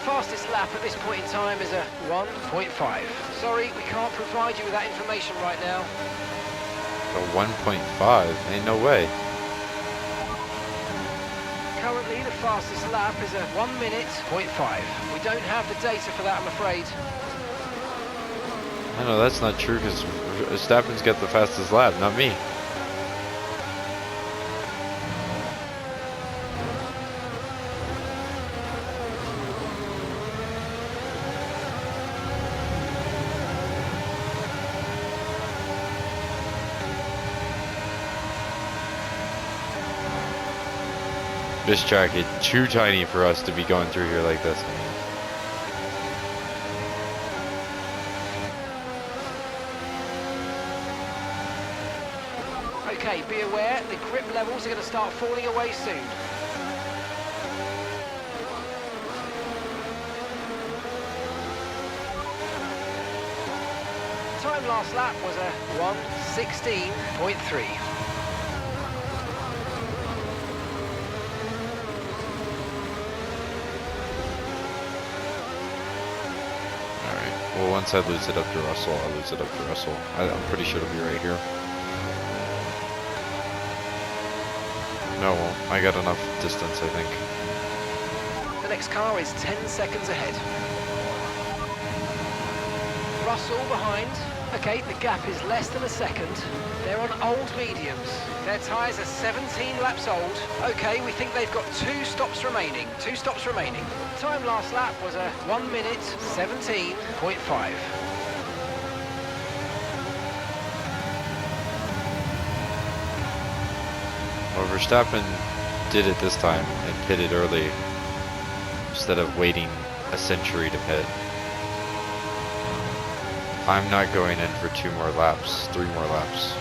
Fastest lap at this point in time is a 1.5. Sorry, we can't provide you with that information right now. A 1.5? Ain't no way. Currently, the fastest lap is a 1 minute, 0.5. We don't have the data for that, I'm afraid. I know that's not true because Verstappen's got the fastest lap, not me. This track is too tiny for us to be going through here like this. Okay, be aware, the grip levels are going to start falling away soon. Time last lap was a 1:16.3. Well, once I lose it up to Russell, I'll lose it up to Russell. I'm pretty sure it'll be right here. No, well, I got enough distance, I think. The next car is 10 seconds ahead. Russell behind. Okay, the gap is less than a second. They're on old mediums. Their tyres are 17 laps old. Okay, we think they've got 2 stops remaining. 2 stops remaining. Time last lap was a 1 minute, 17.5. Well, Verstappen did it this time and pitted early instead of waiting a century to pit. I'm not going in for 2 more laps, 3 more laps.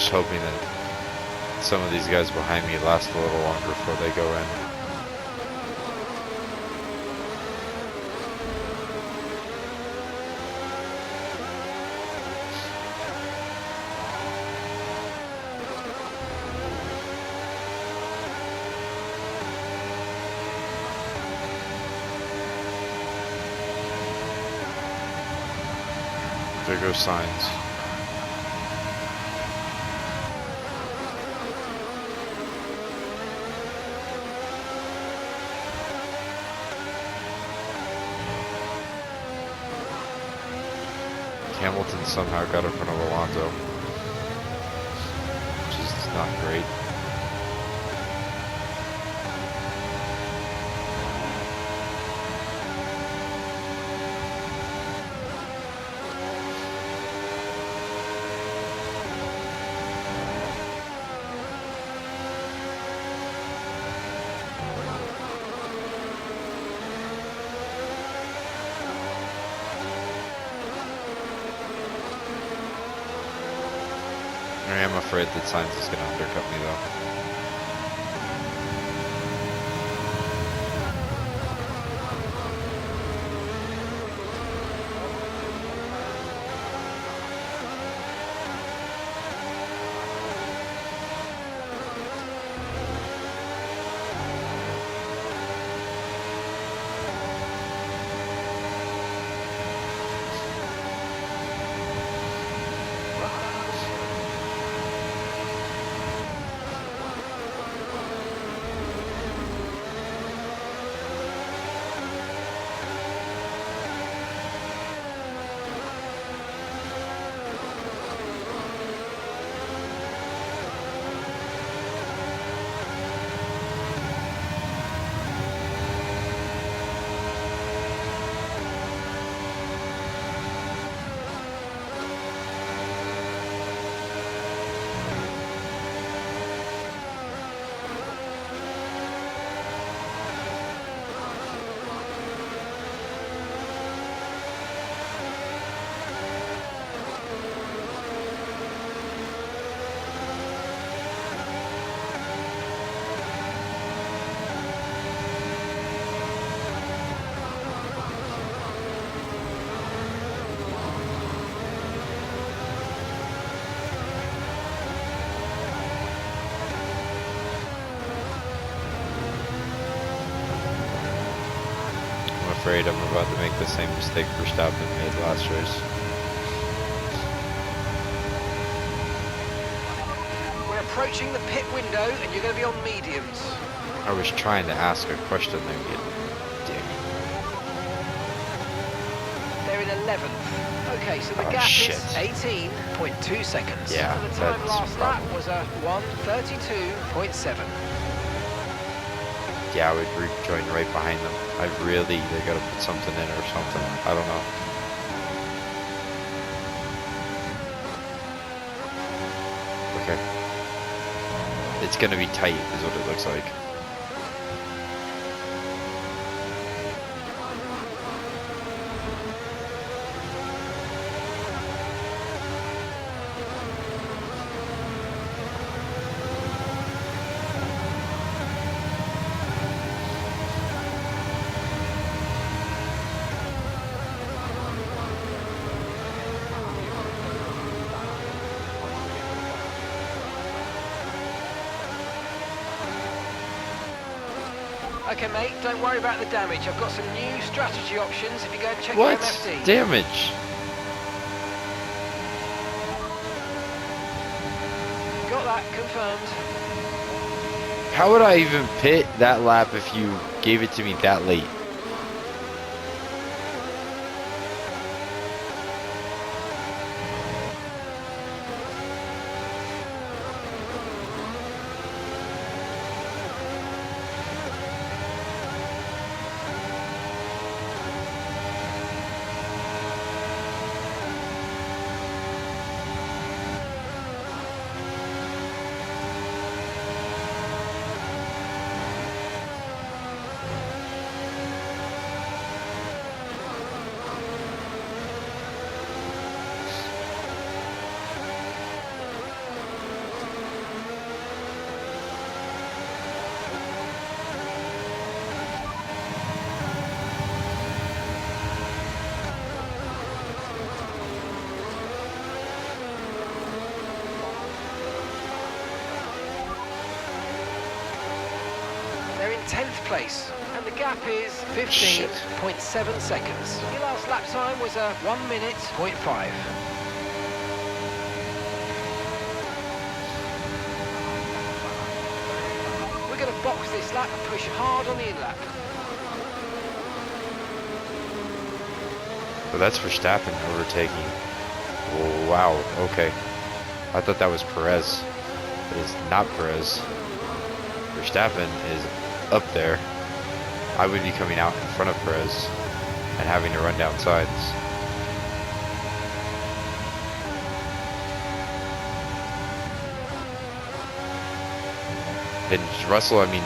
just hoping that some of these guys behind me last a little longer before they go in. There go signs. Hamilton somehow got in front of Alonso, which is not great. I am afraid that Sainz is going to undercut me though. I'm afraid I'm about to make the same mistake Verstappen made last race. We're approaching the pit window and you're going to be on mediums. I was trying to ask a question there, you dick. They're in 11th. Okay, so the gap shit. is 18.2 seconds. Yeah, and the time that's last lap probably- was a 1:32.7. Yeah, I would rejoin right behind them. They gotta put something in or something. I don't know. Okay. It's gonna be tight is what it looks like. Okay, mate, don't worry about the damage. I've got some new strategy options if you go and check What? your MFD. Damage? Got that confirmed. How would I even pit that lap if you gave it to me that late? They're in 10th place, and the gap is 15.7 seconds. Your last lap time was a 1 minute, 0.5. We're going to box this lap and push hard on the in-lap. So that's Verstappen overtaking. Oh, wow, okay. I thought that was Perez. It is not Perez. Verstappen is up there. I would be coming out in front of Perez and having to run down sides. And Russell, I mean,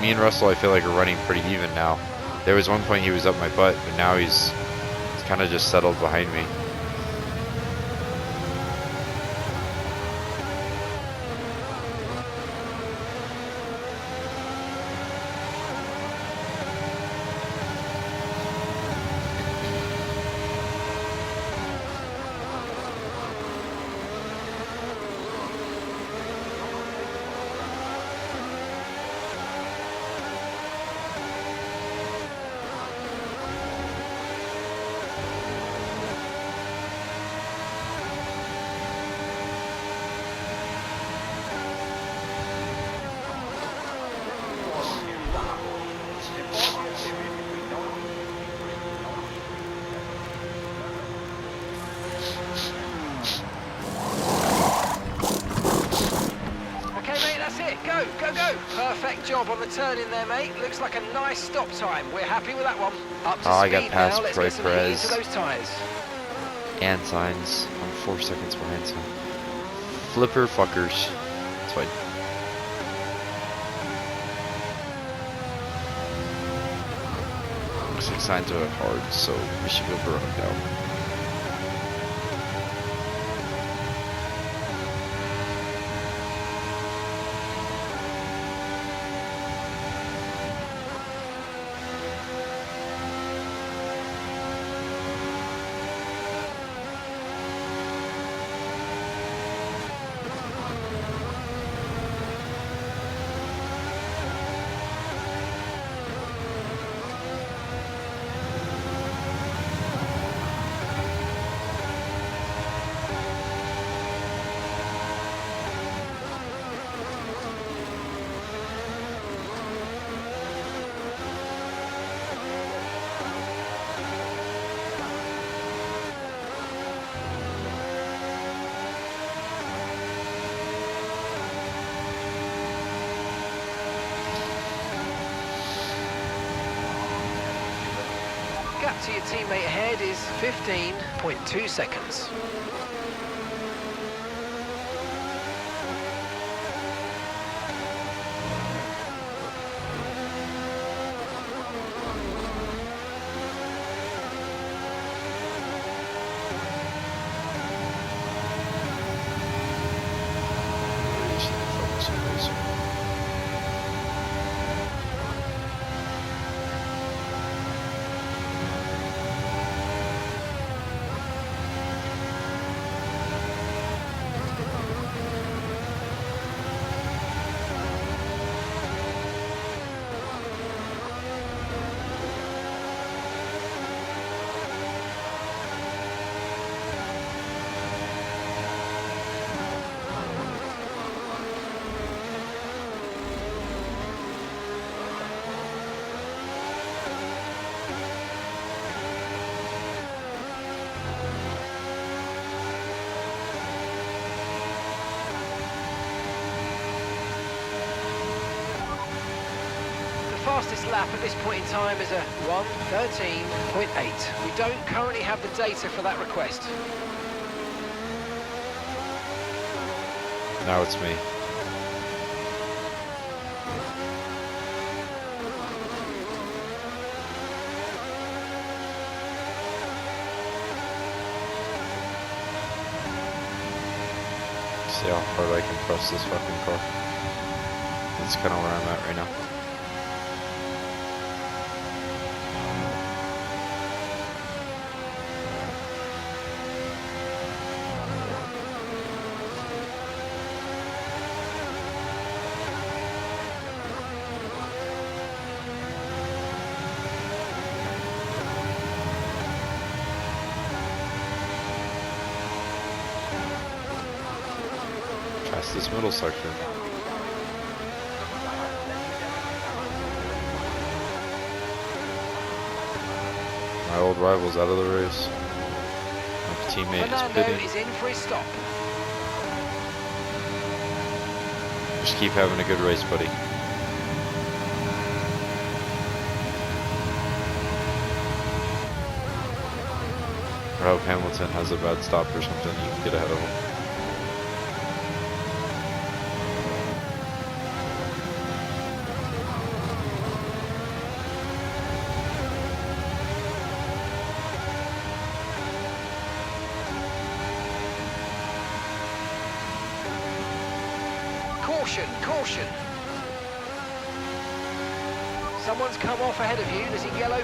me and Russell, I feel like are running pretty even now. There was one point he was up my butt, but now he's kind of just settled behind me. Go! Perfect job on the turn in there, mate. Looks like a nice stop time. We're happy with that one. Up to I speed got past now. Let's get some heat Perez into those tyres. and signs. I'm 4 seconds behind some flipper fuckers. That's fine. Looks like signs are hard, so we should go for a run now. Gap to your teammate ahead is 15.2 seconds. Fastest lap at this point in time is a 1:13.8. We don't currently have the data for that request. Now it's me. See how hard I can press this fucking car. That's kind of where I'm at right now. past this middle section. My old rival's out of the race. My teammate is Fernando pitting. is in for his stop. Just keep having a good race, buddy. I hope Hamilton has a bad stop or something. You can get ahead of him. Caution, caution. Someone's come off ahead of you. There's a yellow.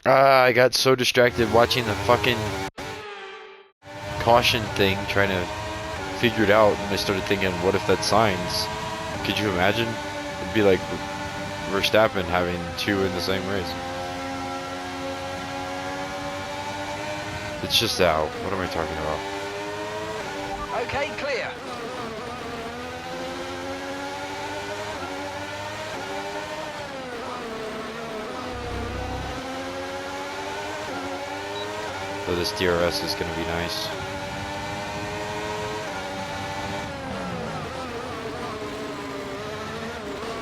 I got so distracted watching the fucking caution thing, trying to figure it out, and I started thinking, what if that's signs? Could you imagine? It'd be like Verstappen having two in the same race. It's just out. What am I talking about? Okay, clear. So this DRS is going to be nice.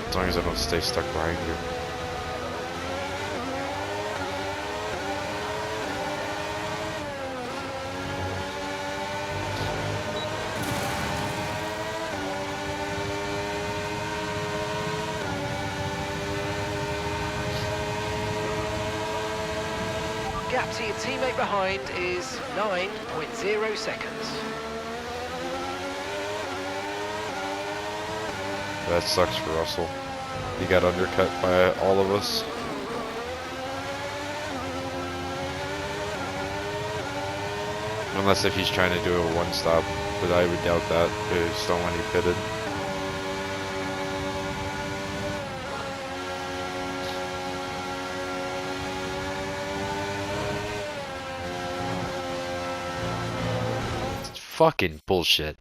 As long as I don't stay stuck behind you. Gap to your teammate behind is 9.0 seconds. That sucks for Russell. He got undercut by all of us. Unless if he's trying to do a one stop, but I would doubt that based on when he pitted. It's fucking bullshit.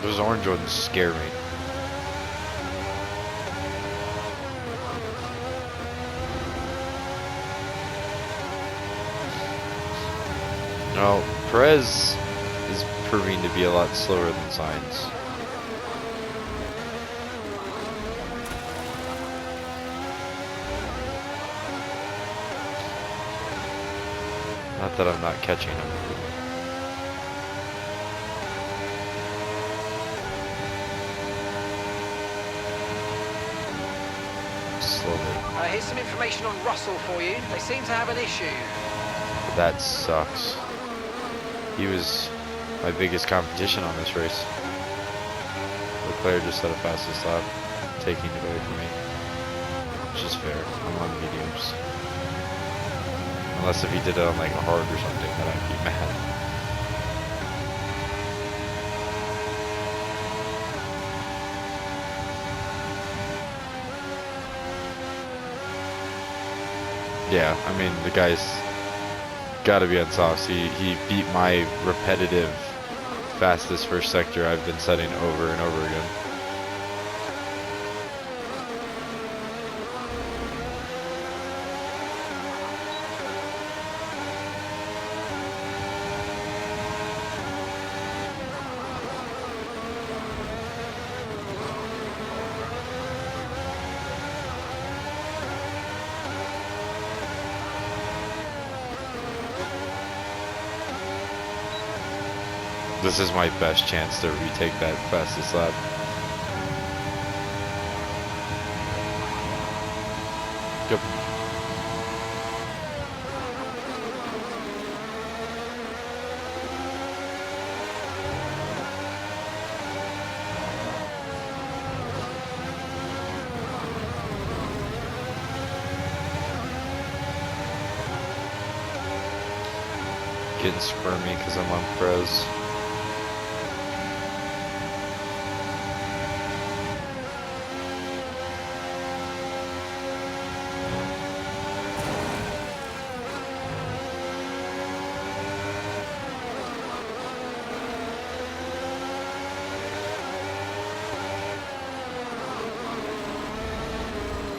Those orange ones scare me. No, Perez is proving to be a lot slower than Sainz. Not that I'm not catching him. Slowly. Here's some information on Russell for you. They seem to have an issue. That sucks. He was my biggest competition on this race. Leclerc just set a fastest lap, taking it away from me. Which is fair. I'm on mediums. Unless if he did it on like a hard or something, then I'd be mad. Yeah, I mean, the guy's gotta be on softs. He beat my repetitive fastest first sector I've been setting over and over again. This is my best chance to retake that fastest lap. Yep. Getting squirmy because I'm on Perez.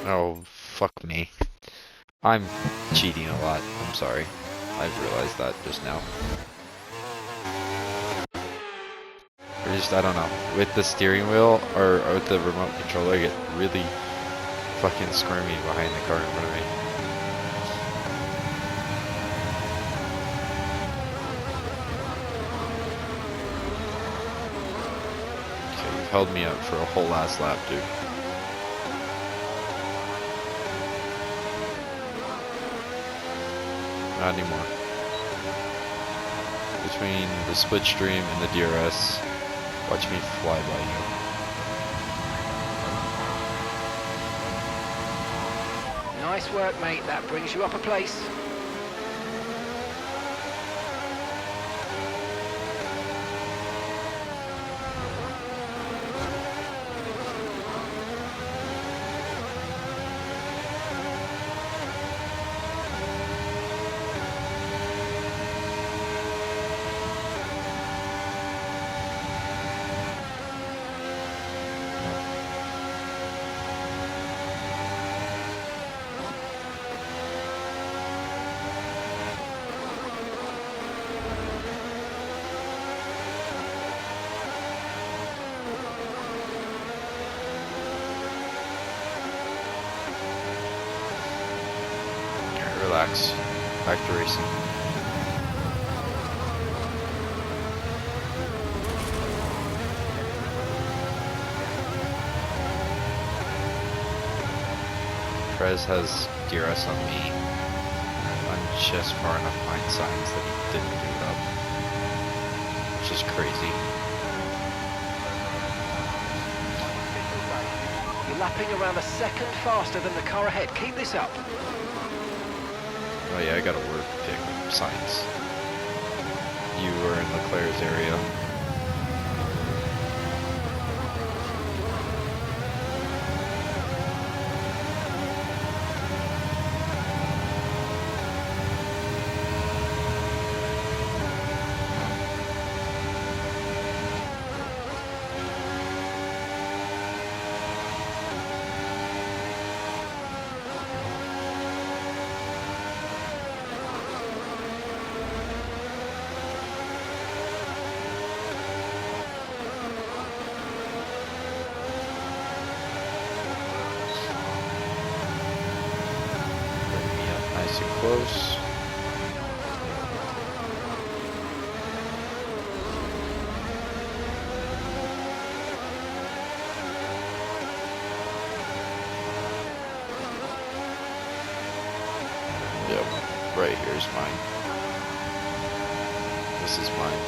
Oh, fuck me. I'm cheating a lot. I'm sorry. I've realized that just now. Or just, I don't know. With the steering wheel, or with the remote controller, I get really fucking squirmy behind the car in front of me. Okay, you've held me up for a whole last lap, dude. Not anymore. Between the Splitstream and the DRS, watch me fly by you. Nice work, mate. That brings you up a place. Relax. Back to racing. Perez has DRS on me. I'm just far enough behind signs that he didn't do it up. Which is crazy. You're lapping around a second faster than the car ahead. Keep this up. Oh yeah, I gotta work pick signs. You were in Leclerc's area. Nice and close. Yep, right here is mine. This is mine.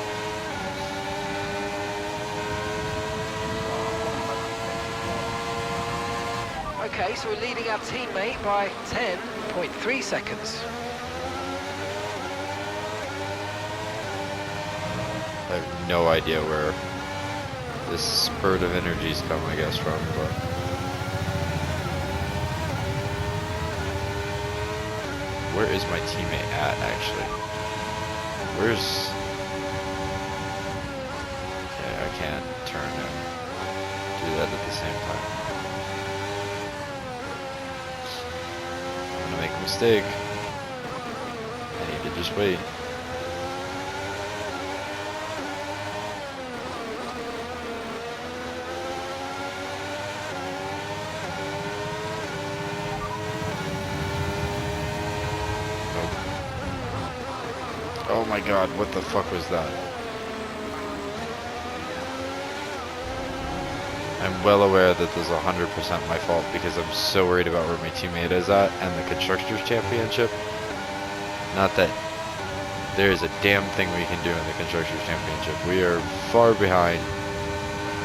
Okay, so we're leading our teammate by 10.3 seconds. I have no idea where this spurt of energy's come, I guess, from, but where is my teammate at, actually? Where's... Okay, I can't turn and do that at the same time. I'm gonna make a mistake. I need to just wait. Oh my god, what the fuck was that? I'm well aware that this is 100% my fault because I'm so worried about where my teammate is at and the Constructors' Championship. Not that there is a damn thing we can do in the Constructors' Championship. We are far behind.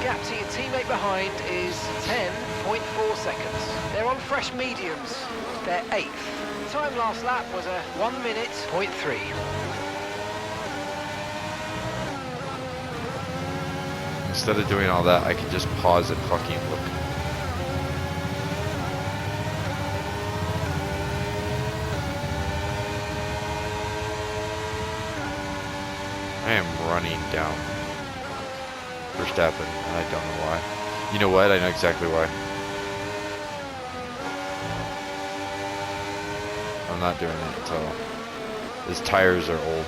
Gap to your teammate behind is 10.4 seconds. They're on fresh mediums. They're 8th. Time last lap was a 1 minute, 0.3. Instead of doing all that, I can just pause and fucking look. I am running down Verstappen, and I don't know why. You know what? I know exactly why. not doing it until his tires are old.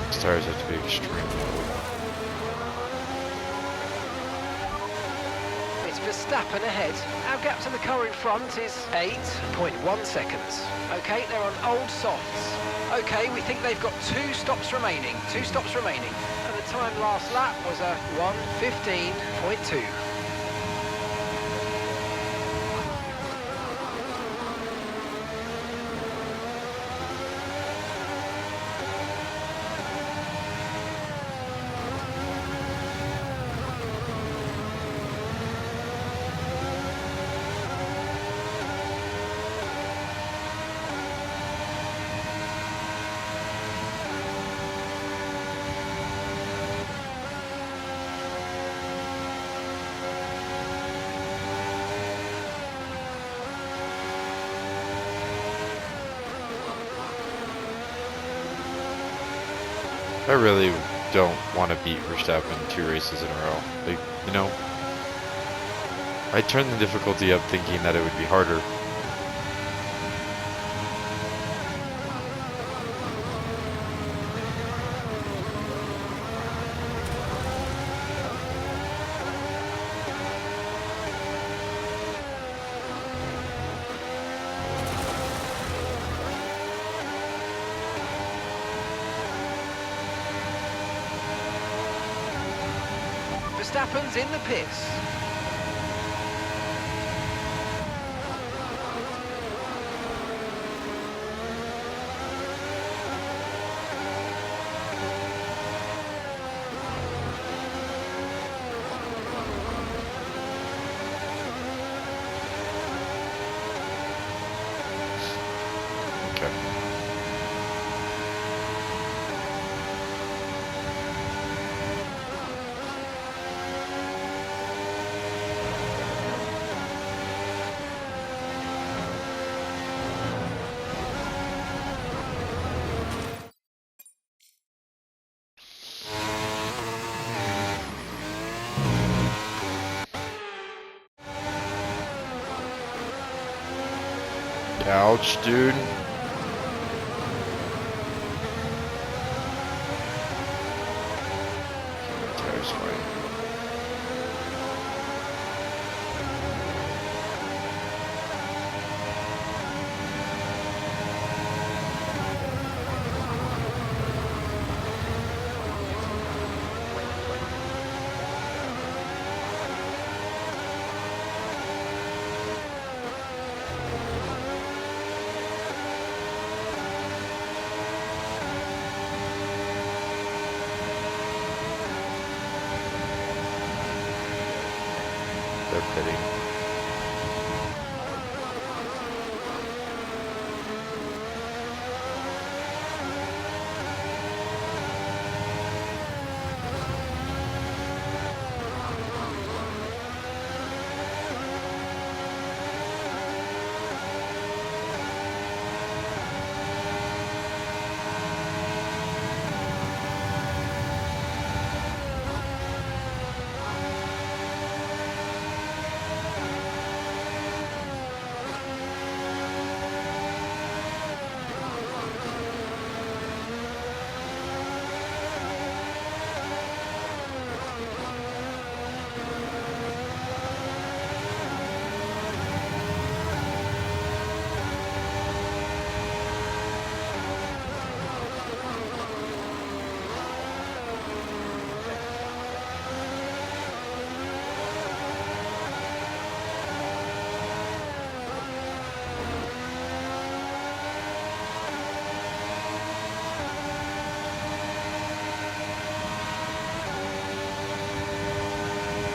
His tires have to be extremely old. It's Verstappen ahead. Our gap to the car in front is 8.1 seconds. Okay, they're on old softs. Okay, we think they've got 2 stops remaining. 2 stops remaining. And the time last lap was a 1:15.2. I really don't want to beat Verstappen 2 races in a row. Like, you know, I turned the difficulty up thinking that it would be harder. Verstappen's in the pits. Okay. Ouch, dude. Tires fine. They're pitting.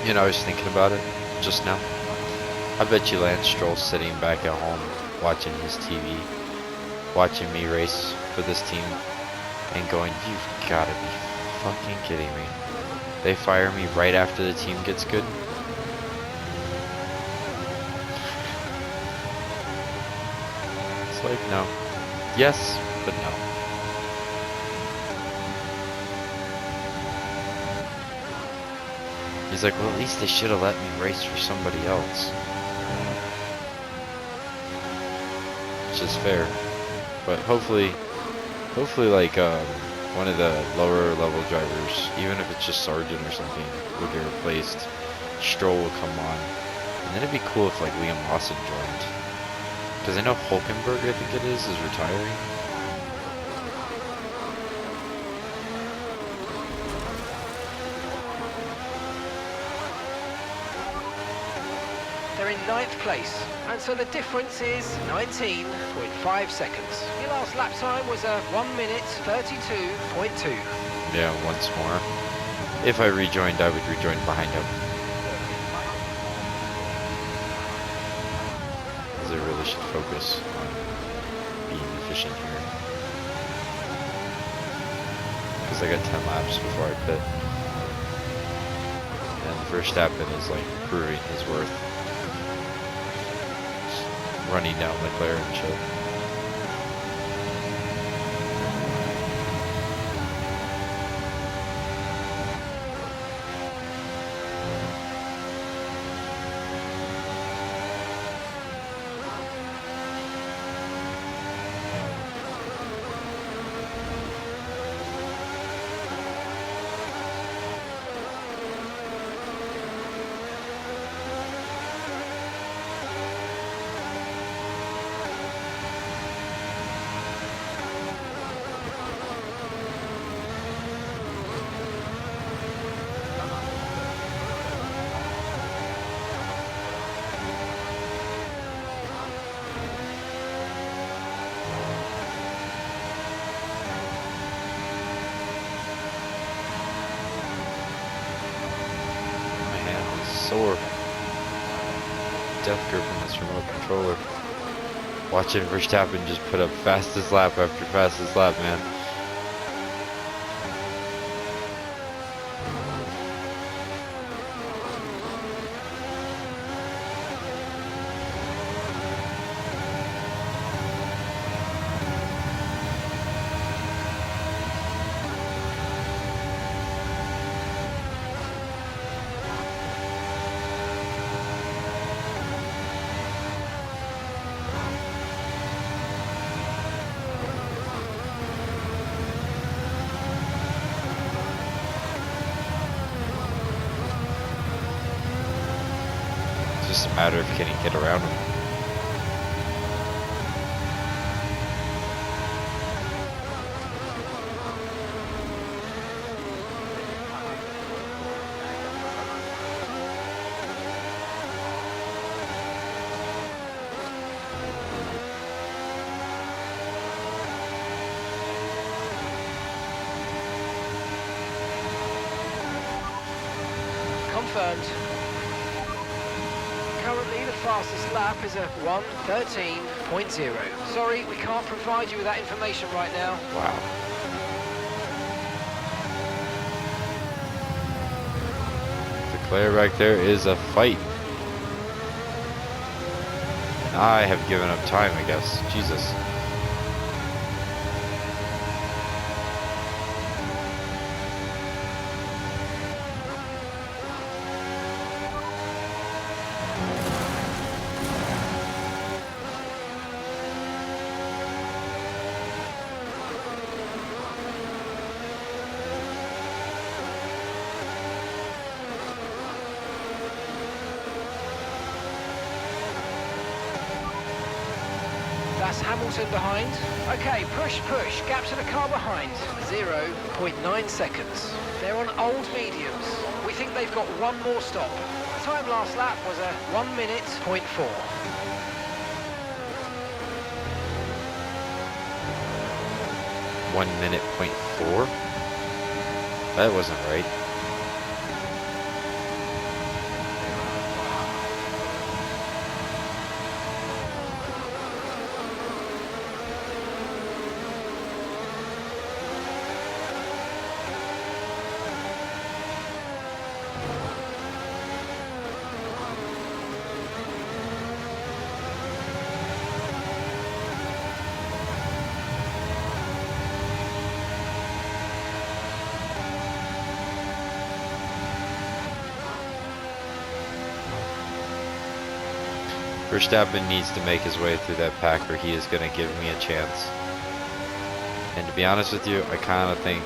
You know, I was thinking about it just now. I bet you Lance Stroll's sitting back at home watching his TV, watching me race for this team, and going, "You've gotta be fucking kidding me. They fire me right after the team gets good?" It's like, no. Yes, but no. He's like, well, at least they should have let me race for somebody else. Which is fair. But hopefully like, one of the lower level drivers, even if it's just Sergeant or something, will get replaced. Stroll will come on. And then it'd be cool if like Liam Lawson joined. Because I know Hulkenberg, I think it is retiring. They're in 9th place, and so the difference is 19.5 seconds. Your last lap time was a 1 minute 32.2. Yeah, once more. If I rejoined, I would rejoin behind him. Because I really should focus on being efficient here. Because I got 10 laps before I pit. And Verstappen is like proving his worth. Running down McLaren shit. Sore. Death grip on this remote controller. Watching Verstappen just put up fastest lap after fastest lap, man. It's just a matter of can he get around him. Confirmed. Currently, the fastest lap is a 1:13.0. Sorry, we can't provide you with that information right now. Wow. Leclerc back there is a fight. And I have given up time, I guess. Jesus. That's Hamilton behind. Okay, push, push. Gap to the car behind. 0.9 seconds. They're on old mediums. We think they've got one more stop. Time last lap was a 1 minute, 0.4. 1 minute, 0.4? That wasn't right. Verstappen needs to make his way through that pack or he is going to give me a chance. And to be honest with you, I kind of think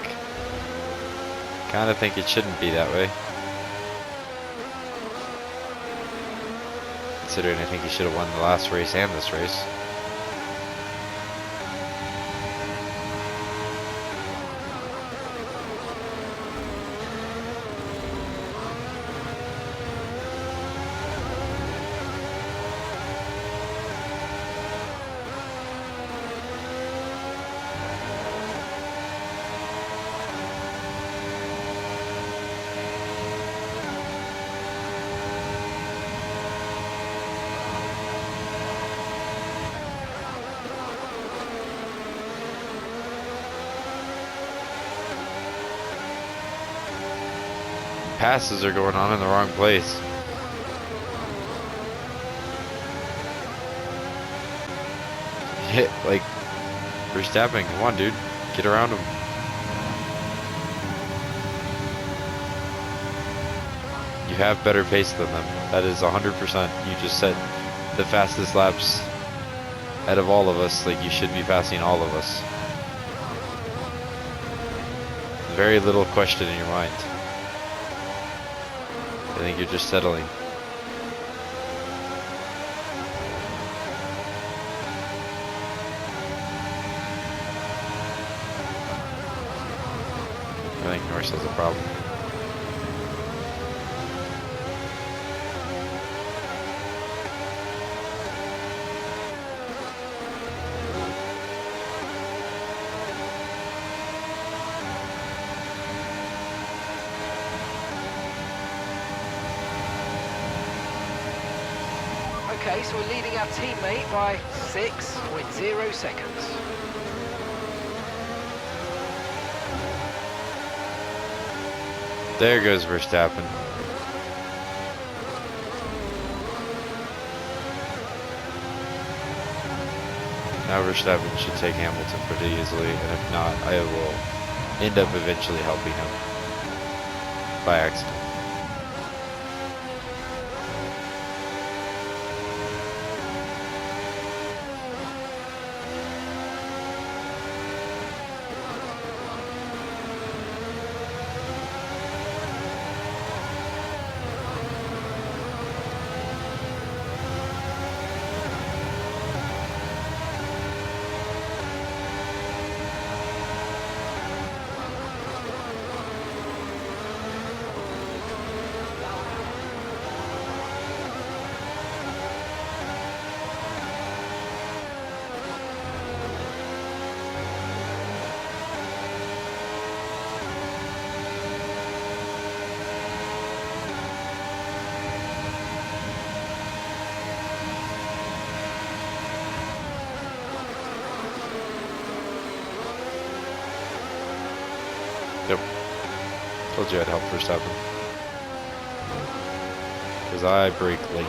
it shouldn't be that way. Considering I think he should have won the last race and this race. Passes are going on in the wrong place. Hit like Verstappen, come on dude, get around him. You have better pace than them. That is 100%. You just set the fastest laps out of all of us. Like you should be passing all of us. Very little question in your mind. I think you're just settling. I think Norris has a problem. Okay, so we're leading our teammate by 6.0 seconds. There goes Verstappen. Now Verstappen should take Hamilton pretty easily, and if not, I will end up eventually helping him by accident. Yep. Told you I'd help Verstappen. Because I brake late.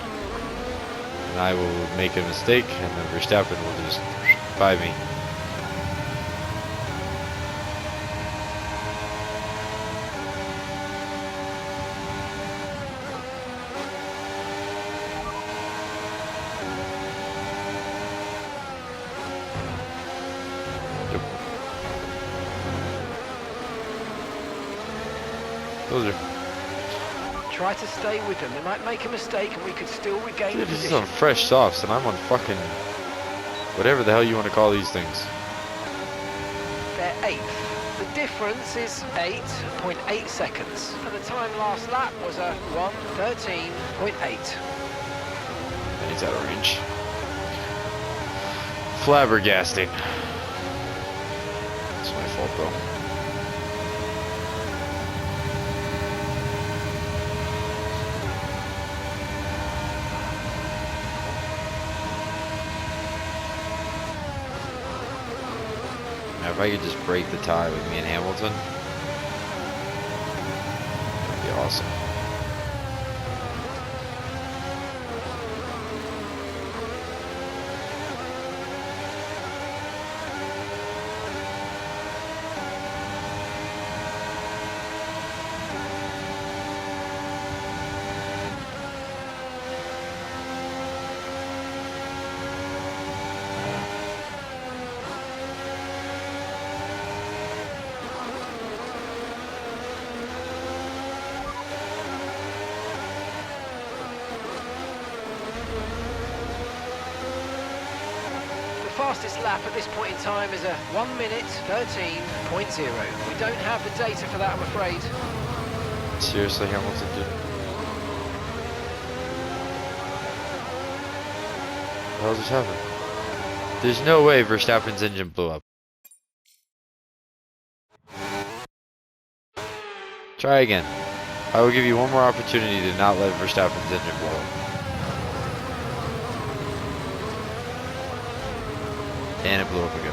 And I will make a mistake, and then Verstappen will just by me. Those are... Try to stay with them. They might make a mistake and we could still regain the Dude, this is position. on fresh softs and I'm on fucking... whatever the hell you want to call these things. They're 8th. The difference is 8.8 seconds. And the time last lap was a 1:13.8. And he's out of range. Flabbergasting. It's my fault though. Now, if I could just break the tie with me and Hamilton, that'd be awesome. fastest lap at this point in time is a 1 minute 13.0. We don't have the data for that, I'm afraid. Seriously, Hamilton did. What the hell just happened? There's no way Verstappen's engine blew up. Try again. I will give you one more opportunity to not let Verstappen's engine blow up. And it blew up again.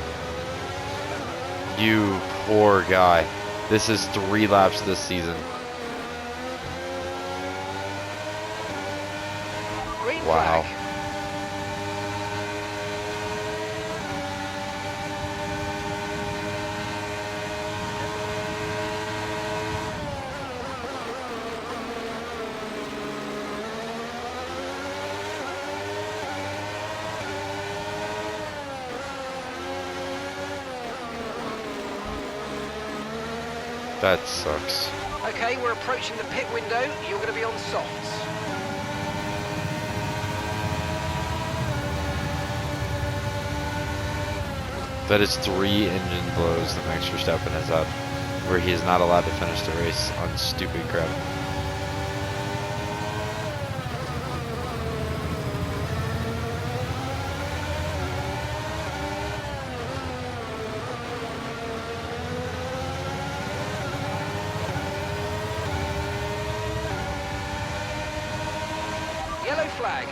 You poor guy. This is 3 laps this season. Green Wow. flag. That sucks. Okay, we're approaching the pit window. You're going to be on softs. That is 3 engine blows that Max Verstappen has had, where he is not allowed to finish the race on stupid crap. Yellow flag.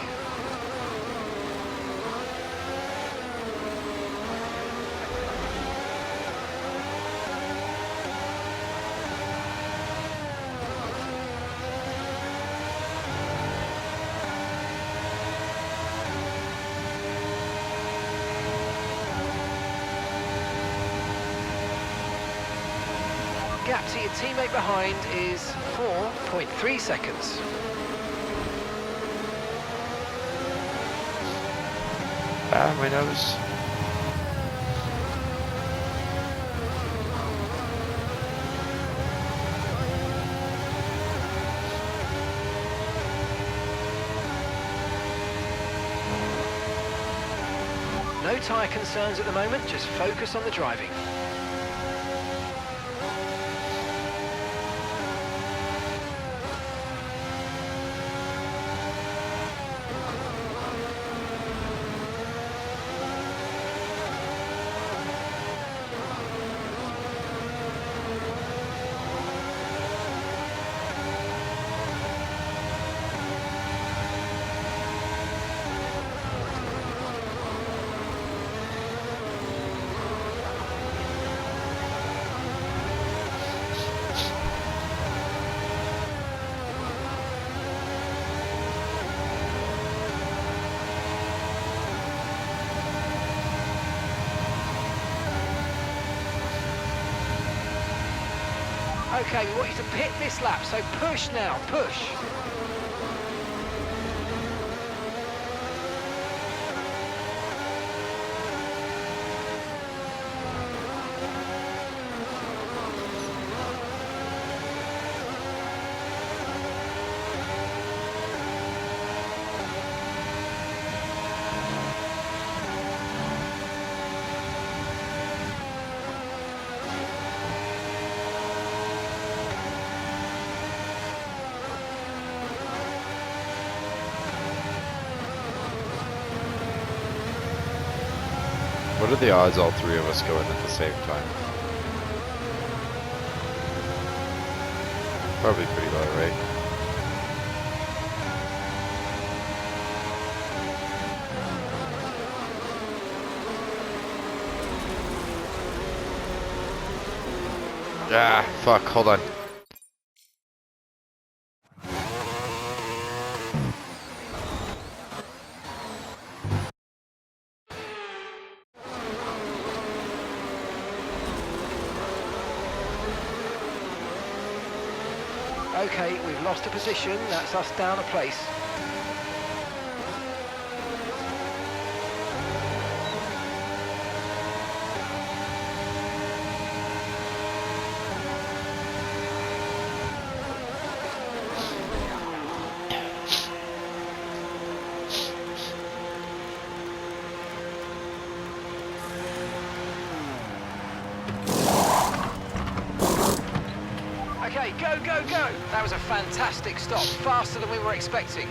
Gap to your teammate behind is 4.3 seconds. Ah, my nose. No tyre concerns at the moment, just focus on the driving. Okay, we want you to pit this lap, so push now, push. What are the odds all 3 of us go in at the same time? Probably pretty low, right? Ah, fuck, hold on. Okay, we've lost a position, that's us down a place. go, go, go! That was a fantastic stop, faster than we were expecting.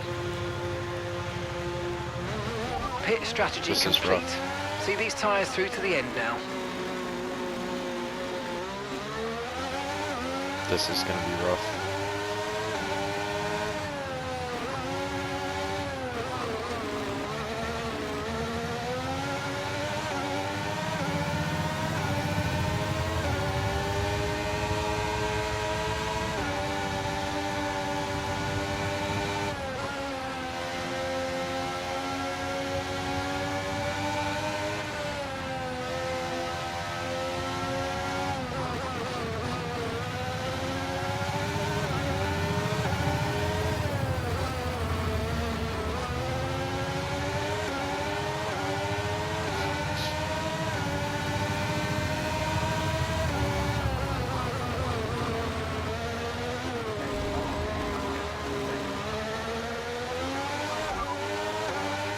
Pit strategy This is complete. rough. See these tyres through to the end now. This is going to be rough.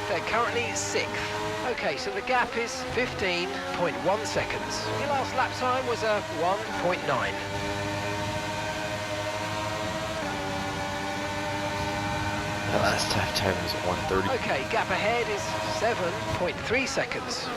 They're currently 6th. Okay, so the gap is 15.1 seconds. Your last lap time was a 1.9. The last time was 1:30. Okay, gap ahead is 7.3 seconds.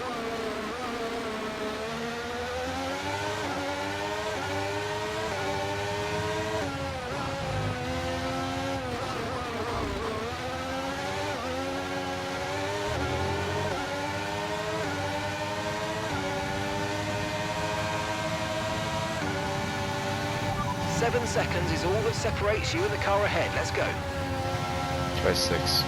Seven seconds is all that separates you and the car ahead. Let's go. Try 6.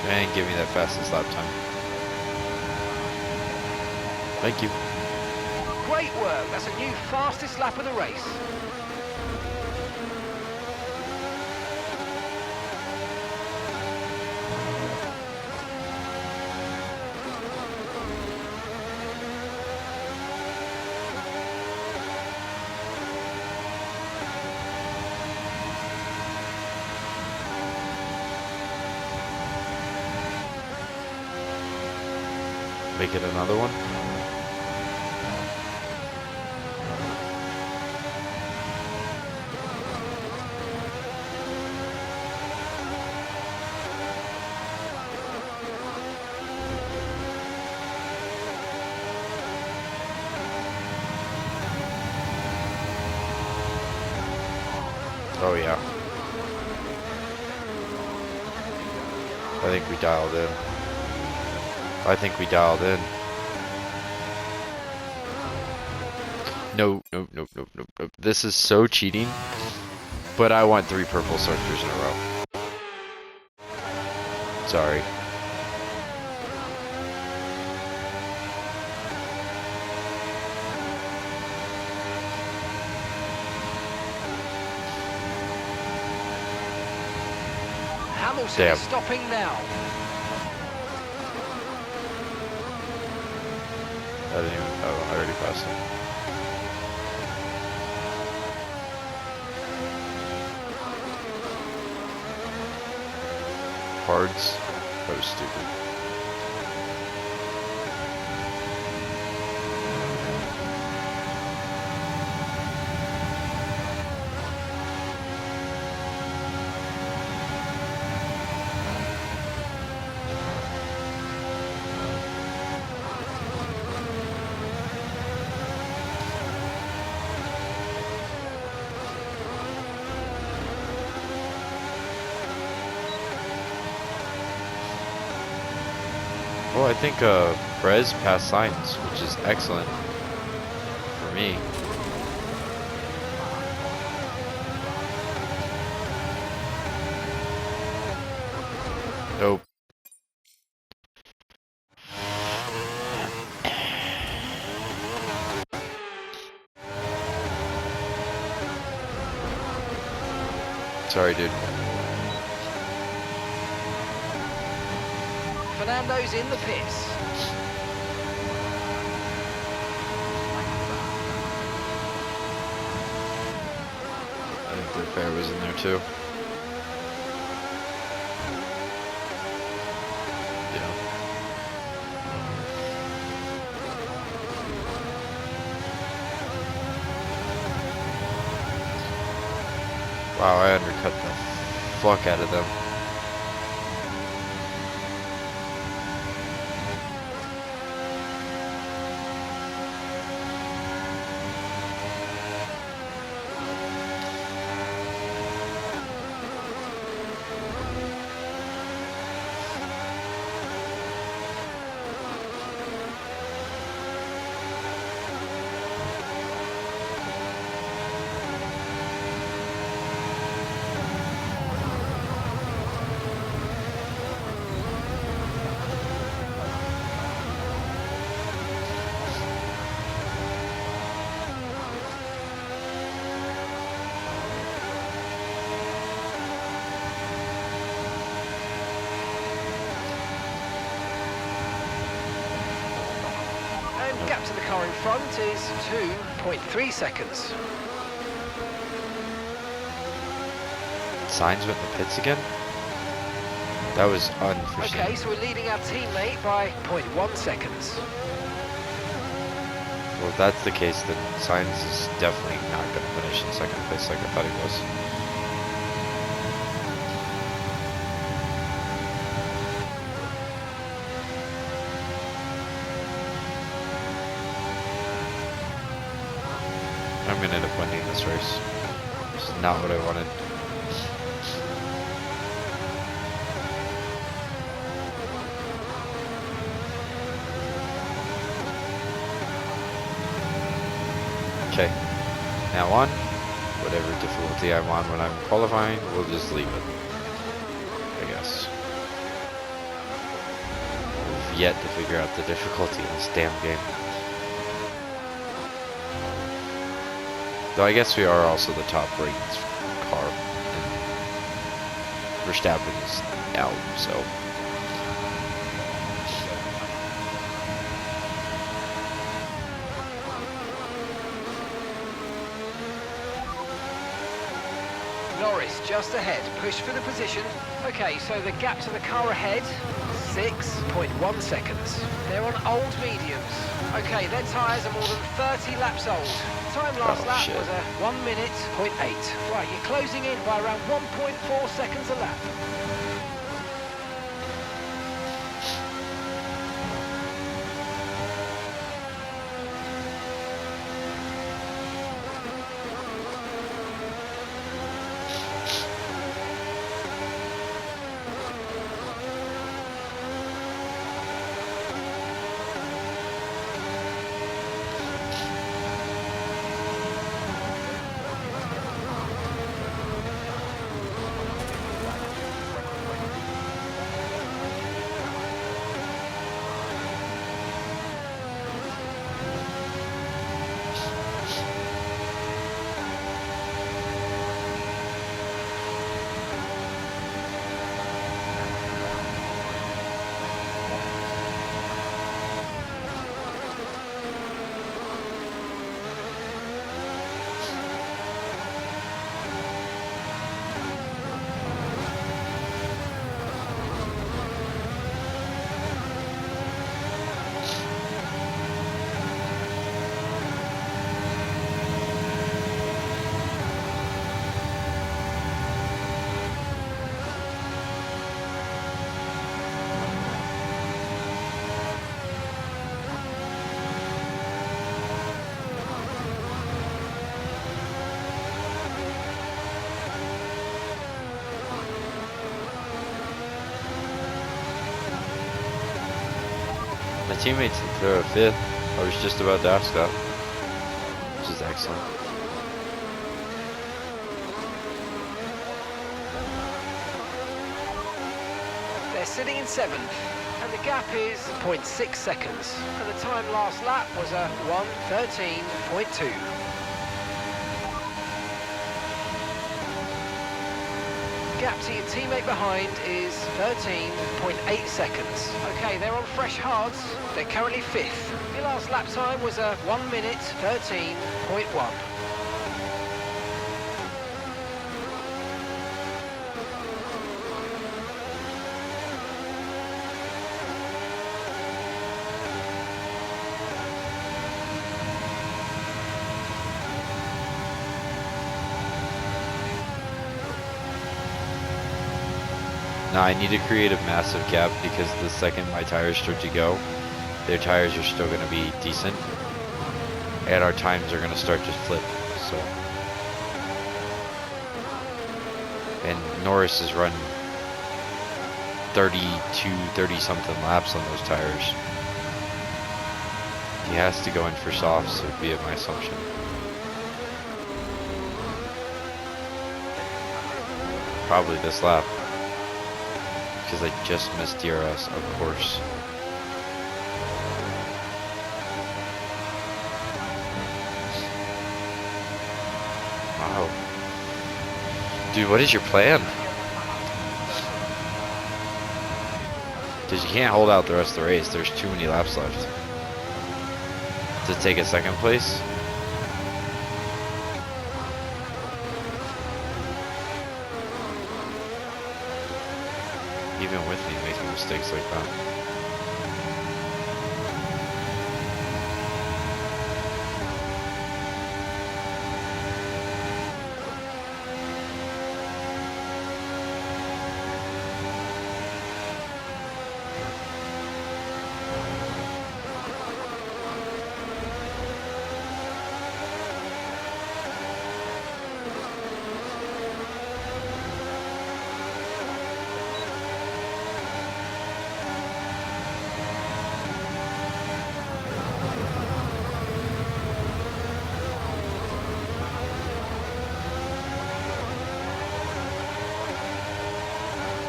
And give me that fastest lap time. Thank you. Great work. That's a new fastest lap of the race. Make it another one. Oh yeah. I think we dialed in. I think we dialed in. No, no, no, no, no, no. This is so cheating. But I want 3 purple sectors in a row. Sorry. Hamilton Damn. is stopping now. I didn't even. Oh, I already passed him. Hards. That was stupid. Well, I think Perez passed Sainz, which is excellent for me. Nope. Sorry, dude. Fernando's in the pits. I think their fair was in there too. Yeah. Wow, I undercut the fuck out of them. Gap to the car in front is 2.3 seconds. Sainz went in the pits again? That was unforeseen. Okay, so we're leading our teammate by 0.1 seconds. Well, if that's the case, then Sainz is definitely not going to finish in second place like I thought he was. I'm going to end up winning this race. This is not what I wanted. Okay, now on, whatever difficulty I'm on when I'm qualifying, we'll just leave it, I guess. We've yet to figure out the difficulty in this damn game. Though I guess we are also the top rated car, and Verstappen is out, so. Norris just ahead, push for the position. Okay, so the gap to the car ahead, 6.1 seconds. They're on old mediums. Okay, their tyres are more than 30 laps old. Time last lap shit. was a 1 minute, 0.8. Right, you're closing in by around 1.4 seconds a lap. My teammates didn't throw a fifth. I was just about to ask that, which is excellent. They're sitting in 7th, and the gap is 0.6 seconds. And the time last lap was a 1:13.2. gap to your teammate behind is 13.8 seconds. Okay, they're on fresh hards. They're currently 5th. Your last lap time was a 1 minute 13.1. Now I need to create a massive gap because the second my tires start to go, their tires are still going to be decent, and our times are going to start to flip. So, and Norris is running 30 something laps on those tires. He has to go in for softs, would be my assumption. Probably this lap. Because I just missed DRS, of course. Wow. Dude, what is your plan? Because you can't hold out the rest of the race. There's too many laps left. To take a second place? Even with me making mistakes like that.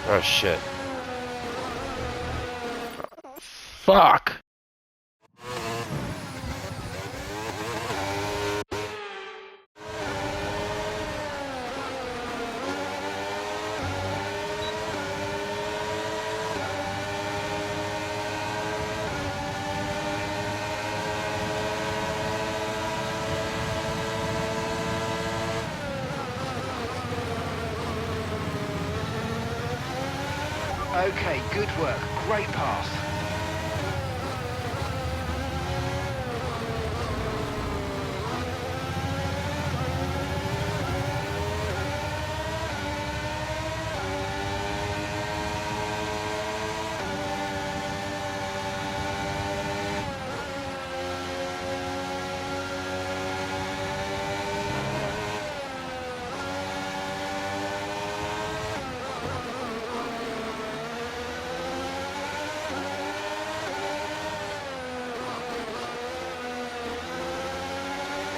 Oh shit. Fuck! Okay, good work. Great pass.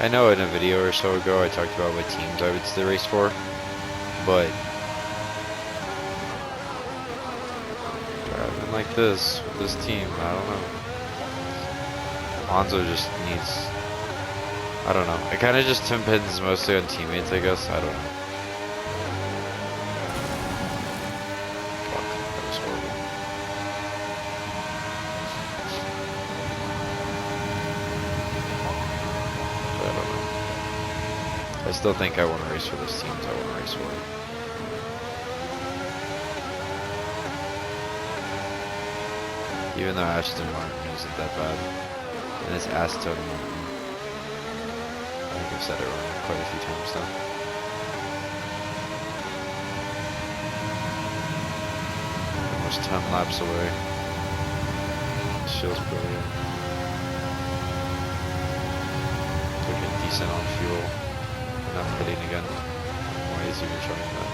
I know in a video or so ago I talked about what teams I would race for, but driving like this with this team, I don't know. Alonso just needs, I don't know. It kind of just depends mostly on teammates, I guess. I don't know. Fuck, that was horrible. I don't know. I still think I want to race for those teams I want to race for. Even though Aston Martin isn't that bad. And it's Aston Martin. I think I've said it wrong quite a few times now. Almost 10 laps away. This feels brilliant. Looking decent on fuel. Not hitting again. Why is he even trying that?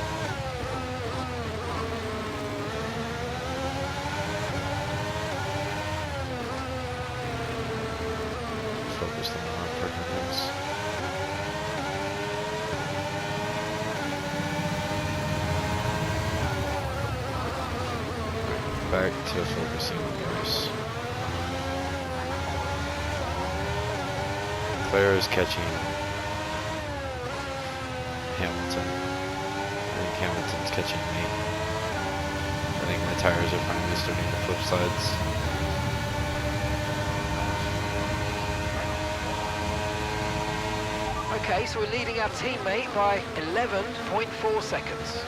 Focused on our performance. Back to focusing on the race. Claire is catching Hamilton. I think Hamilton's catching me. I think my tires are finally starting to flip sides. Okay, so we're leading our teammate by 11.4 seconds.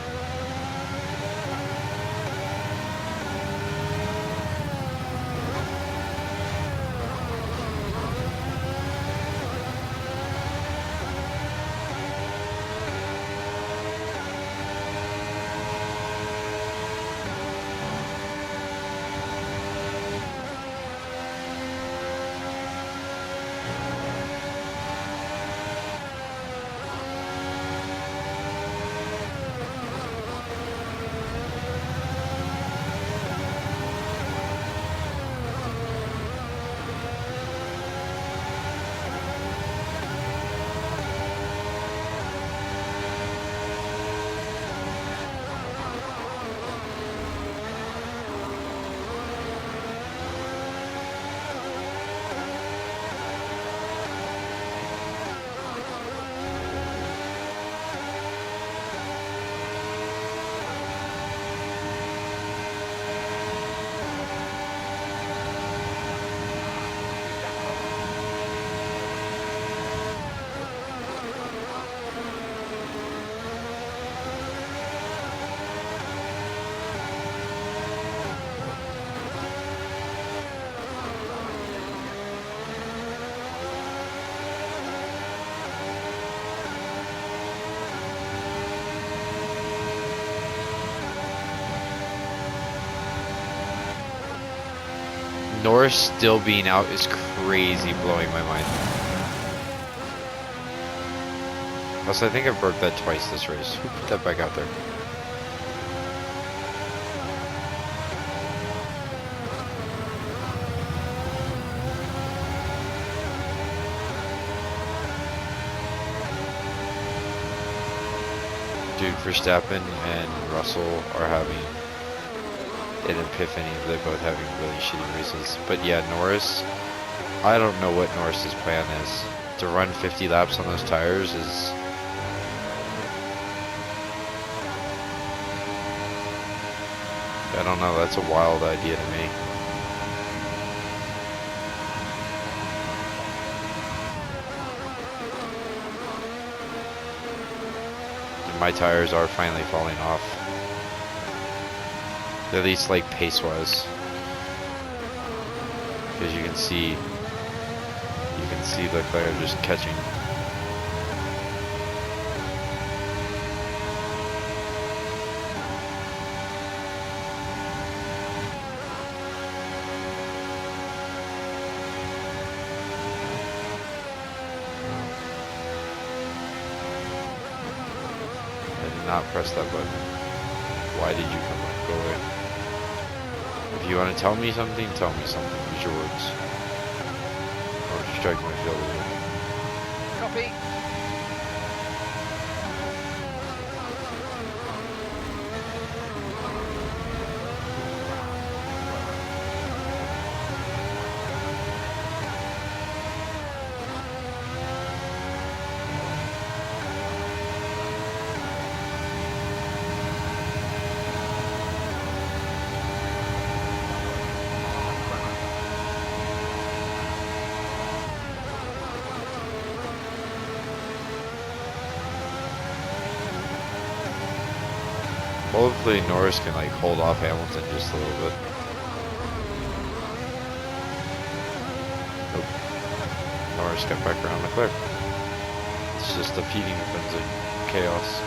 Norris still being out is crazy, blowing my mind. Also, I think I've broke that twice this race. Who put that back out there? Dude, Verstappen and Russell are having an epiphany. They're both having really shitty races. But yeah, Norris, I don't know what Norris's plan is. To run 50 laps on those tires is... I don't know, that's a wild idea to me. And my tires are finally falling off. At least like pace-wise. Because you can see look like I'm just catching. Not press that button. Why did you come up? Go away. If you want to tell me something, tell me something. Use your words. Or strike my field with it. Copy. Hopefully Norris can like hold off Hamilton just a little bit. Nope. Norris got back around Leclerc. It's just a feeding frenzy. Chaos.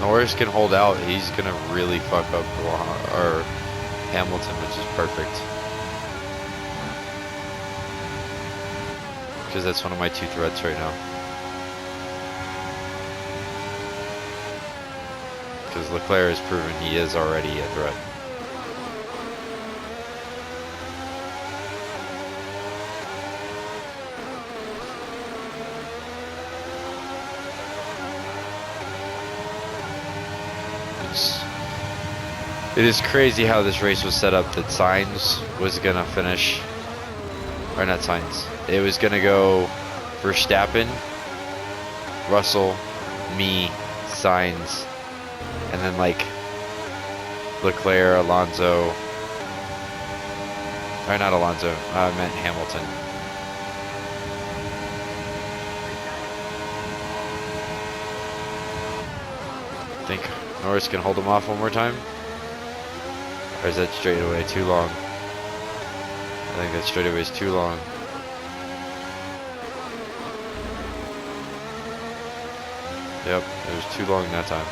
Norris can hold out, he's gonna really fuck up or Hamilton, which is perfect. Because that's one of my two threats right now. Because Leclerc has proven he is already a threat. It is crazy how this race was set up, that Sainz was gonna finish, or not Sainz, it was gonna go Verstappen, Russell, me, Sainz, and then like Leclerc, Alonso, or not Alonso, I meant Hamilton. Think Norris can hold him off one more time? Or is that straightaway too long? I think that straightaway is too long. Yep, it was too long that time.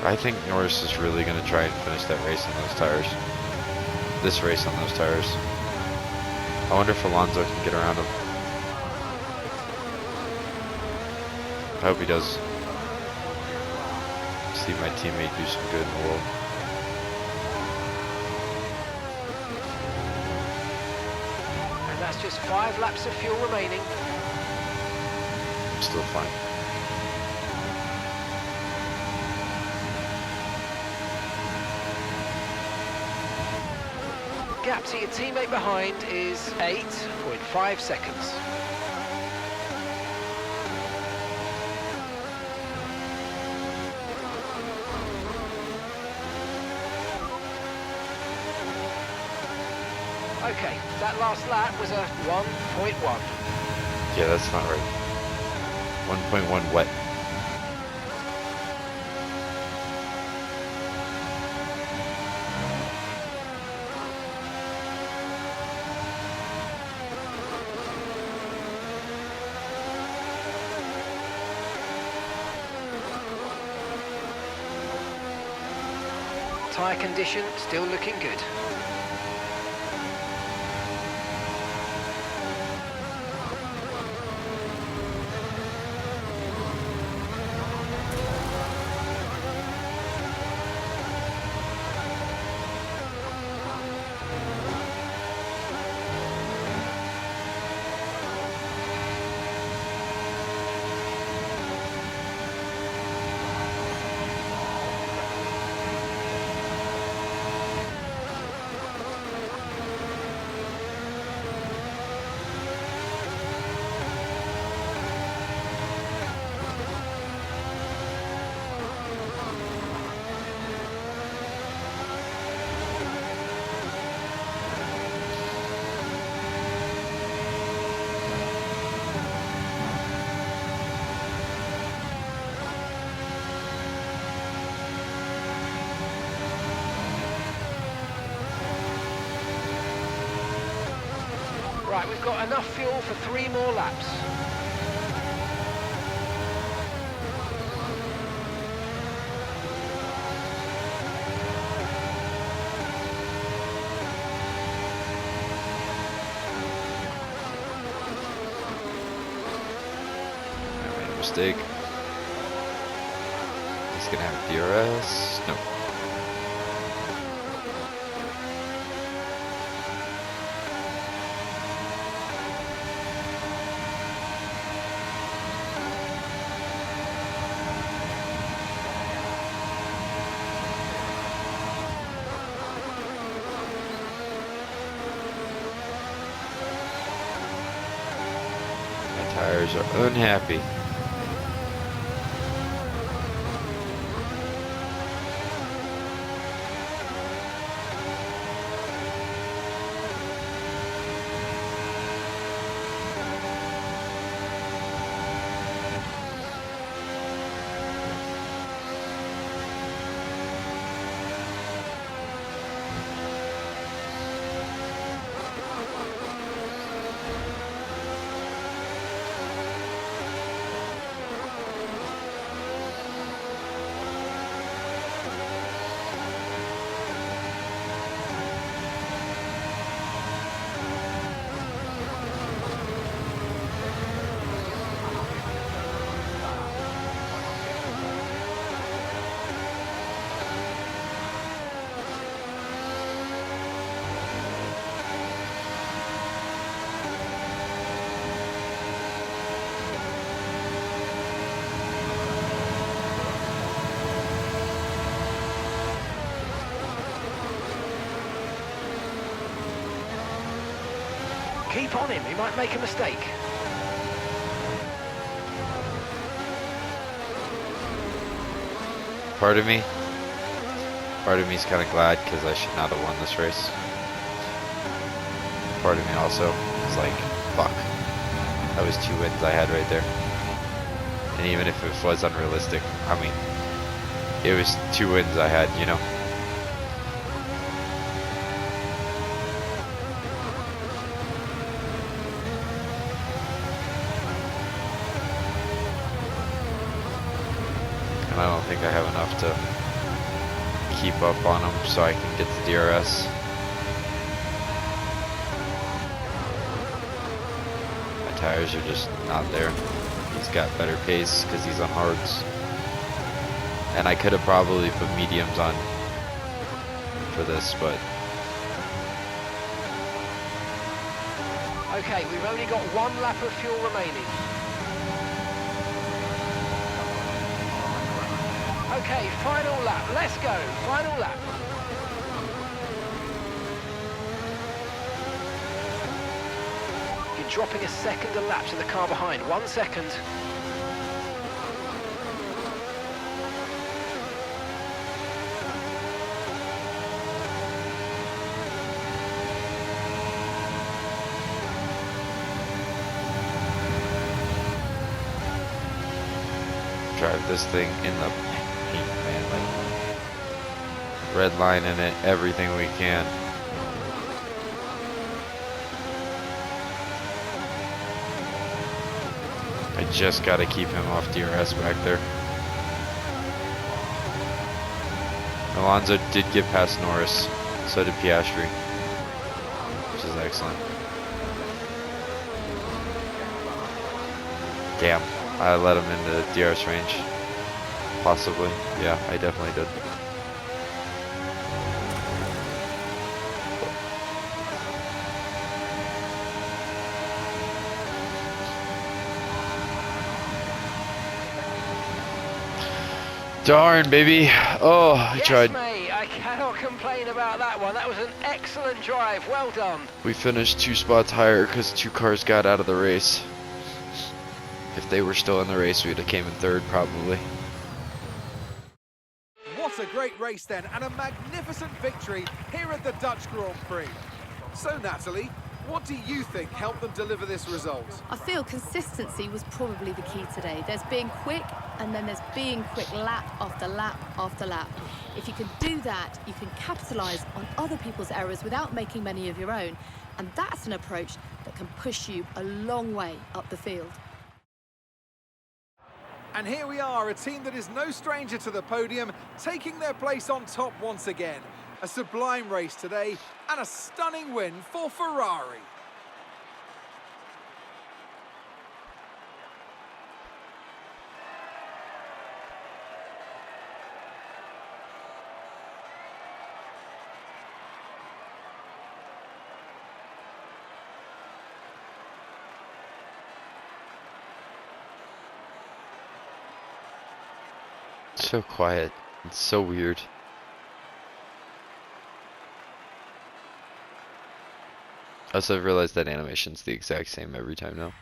I think Norris is really going to try and finish that race on those tires. This race on those tires. I wonder if Alonso can get around him. I hope he does. See my teammate do some good in the world. And that's just 5 laps of fuel remaining. I'm still fine. Gap to your teammate behind is 8.5 seconds. Okay, that last lap was a 1.1. Yeah, that's not right. 1.1 wet. Tyre condition still looking good. Right, we've got enough fuel for 3 more laps. I made a mistake. He's gonna have DRS. Nope. Tires are unhappy. Keep on him, he might make a mistake. Part of me's kind of glad because I should not have won this race. Part of me also is like, fuck. That was 2 wins I had right there. And even if it was unrealistic, I mean, it was 2 wins I had, you know? And I don't think I have enough to keep up on him so I can get the DRS. My tires are just not there. He's got better pace because he's on hards. And I could have probably put mediums on for this, but... Okay, we've only got 1 lap of fuel remaining. Okay, final lap, let's go, final lap. You're dropping a second a lap to the car behind, 1 second. Drive this thing in the paint, man, like red line in it, everything we can. I just gotta keep him off DRS back there. Alonso did get past Norris, so did Piastri, which is excellent. Damn. I let him into the DRS range. Possibly. Yeah, I definitely did. Darn, baby. Oh, I tried. Yes, mate, I cannot complain about that one. That was an excellent drive. Well done. We finished 2 spots higher because 2 cars got out of the race. If they were still in the race, we'd have came in 3rd probably. What a great race then, and a magnificent victory here at the Dutch Grand Prix. So Natalie, what do you think helped them deliver this result? I feel consistency was probably the key today. There's being quick, and then there's being quick lap after lap after lap. If you can do that, you can capitalise on other people's errors without making many of your own. And that's an approach that can push you a long way up the field. And here we are, a team that is no stranger to the podium, taking their place on top once again. A sublime race today, and a stunning win for Ferrari. So quiet. It's so weird. Also, I've realized that animation's the exact same every time now.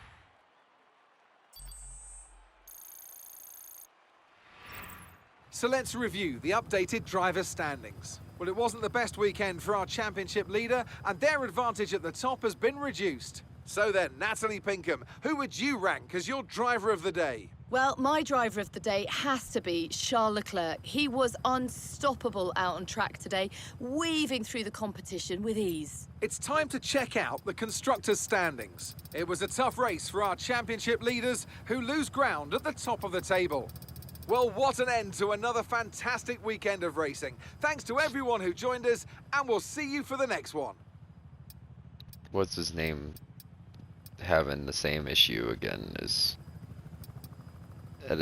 So let's review the updated driver standings. Well, it wasn't the best weekend for our championship leader, and their advantage at the top has been reduced. So then, Natalie Pinkham, who would you rank as your driver of the day? Well, my driver of the day has to be Charles Leclerc. He was unstoppable out on track today, weaving through the competition with ease. It's time to check out the constructors' standings. It was a tough race for our championship leaders, who lose ground at the top of the table. Well, what an end to another fantastic weekend of racing. Thanks to everyone who joined us, and we'll see you for the next one. What's his name having the same issue again is... That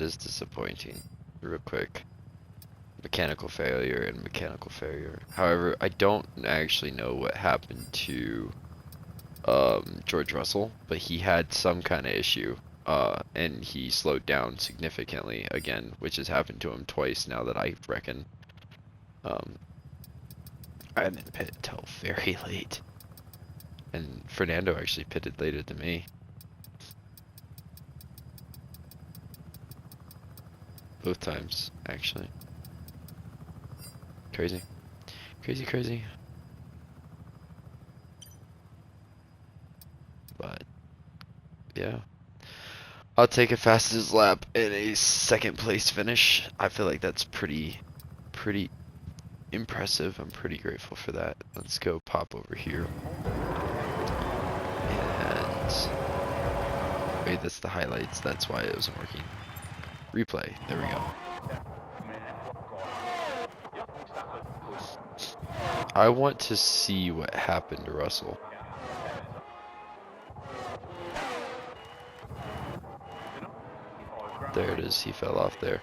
is disappointing. Real quick. Mechanical failure and mechanical failure. However, I don't actually know what happened to George Russell, but he had some kind of issue. And he slowed down significantly again, which has happened to him twice now that I reckon. I'm in pit until very late. And Fernando actually pitted later than me. Both times, actually. Crazy. Crazy, crazy. But, yeah. I'll take a fastest lap and a second place finish. I feel like that's pretty impressive. I'm pretty grateful for that. Let's go pop over here. And wait, that's the highlights. That's why it wasn't working. Replay. There we go. I want to see what happened to Russell. There it is. He fell off there.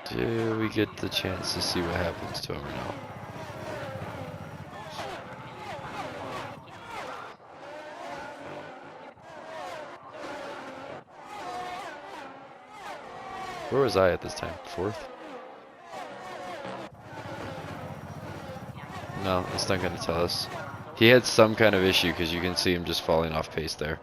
Do we get the chance to see what happens to him or no? Where was I at this time? Fourth? No, it's not going to tell us. He had some kind of issue because you can see him just falling off pace there.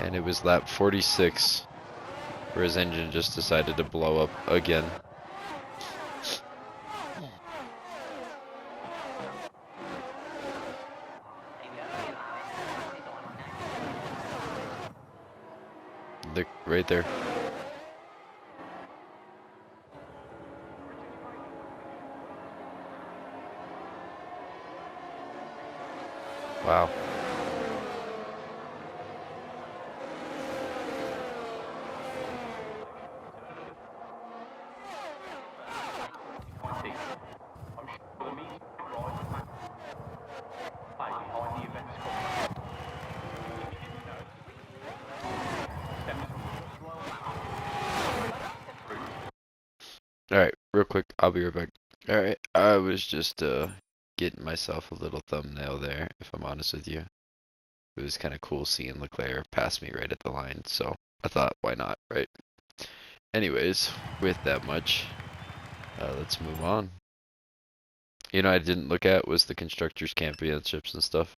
And it was lap 46 where his engine just decided to blow up again. Right there. Wow. Alright, real quick, I'll be right back. Alright, I was just getting myself a little thumbnail there, if I'm honest with you. It was kind of cool seeing Leclerc pass me right at the line, so I thought, why not, right? Anyways, with that much, let's move on. You know, I didn't look at was the Constructors' Championships and stuff.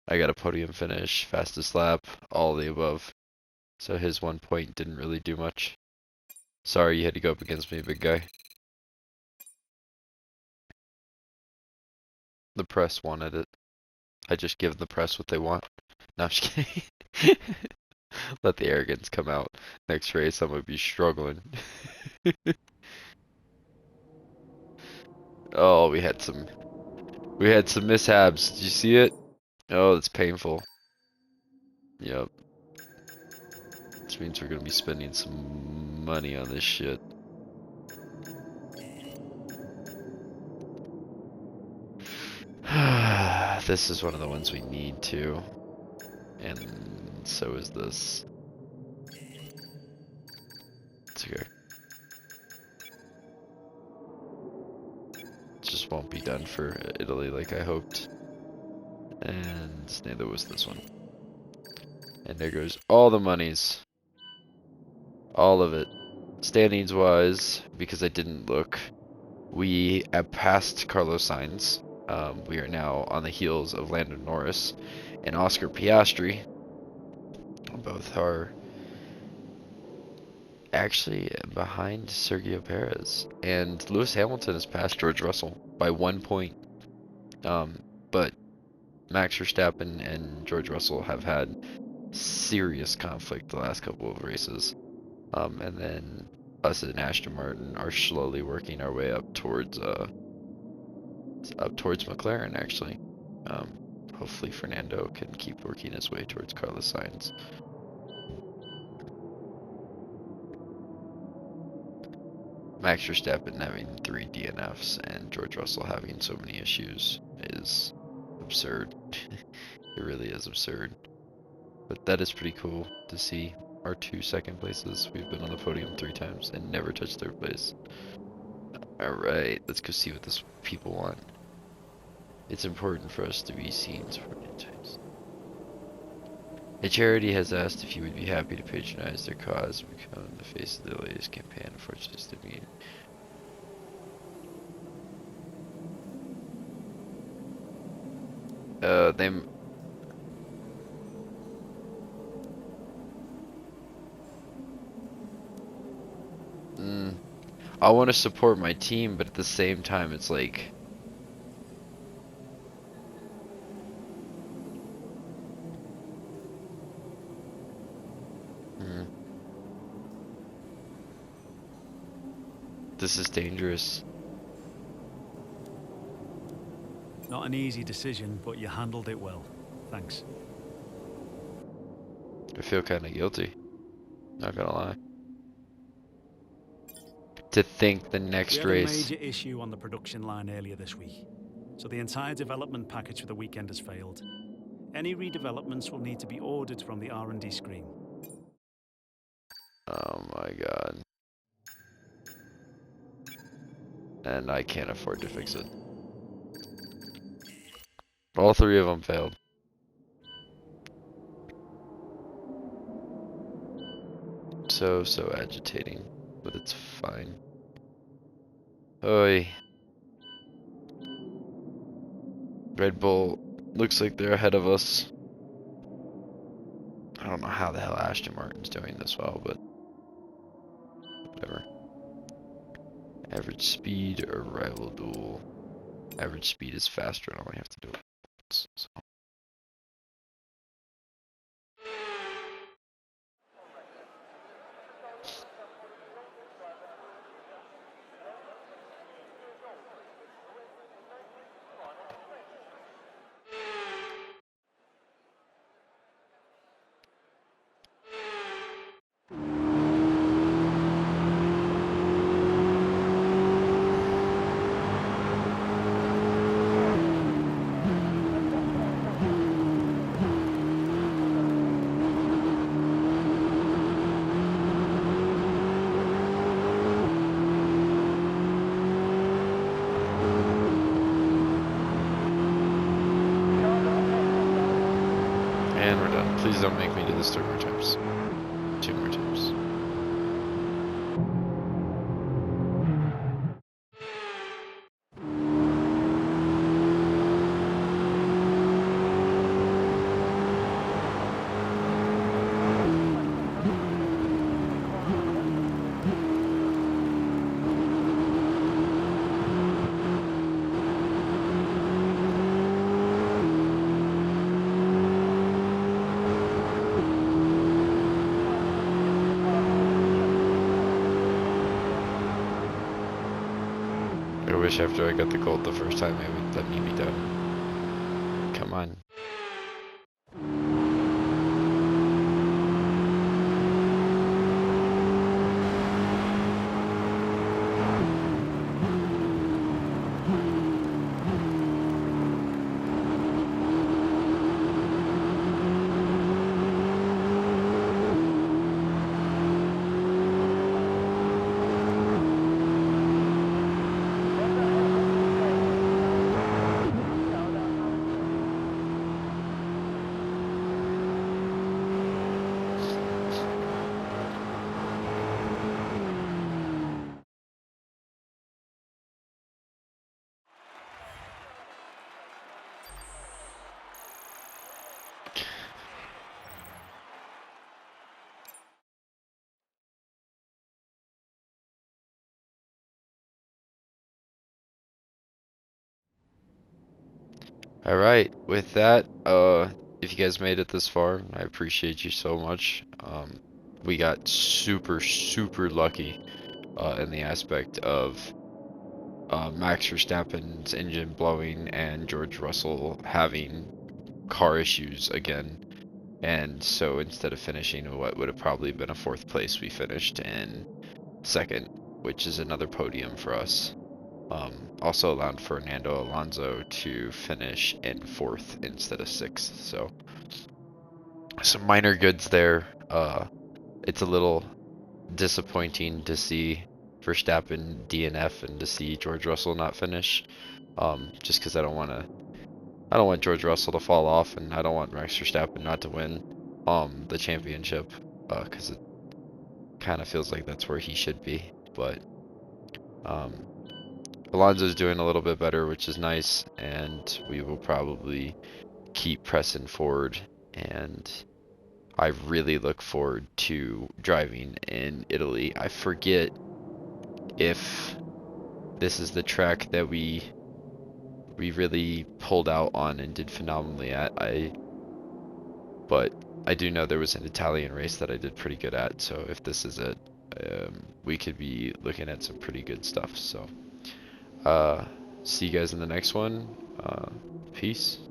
I got a podium finish, fastest lap, all the above. So his 1 point didn't really do much. Sorry you had to go up against me, big guy. The press wanted it. I just give the press what they want. No, I'm just kidding. Let the arrogance come out. Next race, I'm gonna be struggling. Oh, we had some mishaps. Did you see it? Oh, it's painful. Yep. This means we're gonna be spending some money on this shit. This is one of the ones we need to. And so is this. It's okay. It just won't be done for Italy like I hoped. And neither was this one. And there goes all the monies. All of it. Standings wise, because I didn't look, we have passed Carlos Sainz. We are now on the heels of Lando Norris and Oscar Piastri. Both are actually behind Sergio Perez. And Lewis Hamilton has passed George Russell by 1 point. But Max Verstappen and George Russell have had serious conflict the last couple of races. And then us and Aston Martin are slowly working our way up towards McLaren actually. Hopefully Fernando can keep working his way towards Carlos Sainz. Max Verstappen having 3 DNFs and George Russell having so many issues is absurd. It really is absurd. But that is pretty cool to see. our 2 second places. We've been on the podium 3 times and never touched 3rd place. Alright, let's go see what this people want. It's important for us to be seen supporting times. A charity has asked if you would be happy to patronize their cause and become the face of the latest campaign. Unfortunately, it's to mean. Them. I want to support my team, but at the same time, it's like. This is dangerous. Not an easy decision, but you handled it well. Thanks. I feel kind of guilty. Not gonna lie. To think the next We had race. a major issue on the production line earlier this week, so the entire development package for the weekend has failed. Any redevelopments will need to be ordered from the R&D screen. Oh my god. And I can't afford to fix it. All 3 of them failed. So agitating, but it's fine. Oi. Red Bull looks like they're ahead of us. I don't know how the hell Aston Martin's doing this well, but whatever. Average speed or rival duel. Average speed is faster and I only have to do it once, so. And we're done. Please don't make me do this 3 more times. 2 more times. I wish after I got the gold the first time it would let me be done. Come on. Alright, with that, if you guys made it this far, I appreciate you so much. We got super lucky in the aspect of Max Verstappen's engine blowing and George Russell having car issues again. And so instead of finishing what would have probably been a 4th place, we finished in 2nd, which is another podium for us. Also allowed Fernando Alonso to finish in 4th instead of 6th, so some minor goods there. it's a little disappointing to see Verstappen DNF and to see George Russell not finish. Just because I don't want George Russell to fall off, and I don't want Max Verstappen not to win the championship, because it kind of feels like that's where he should be. But Alonso's doing a little bit better, which is nice, and we will probably keep pressing forward. And I really look forward to driving in Italy. I forget if this is the track that we really pulled out on and did phenomenally at. But I do know there was an Italian race that I did pretty good at. So if this is it, we could be looking at some pretty good stuff. So see you guys in the next one. Peace.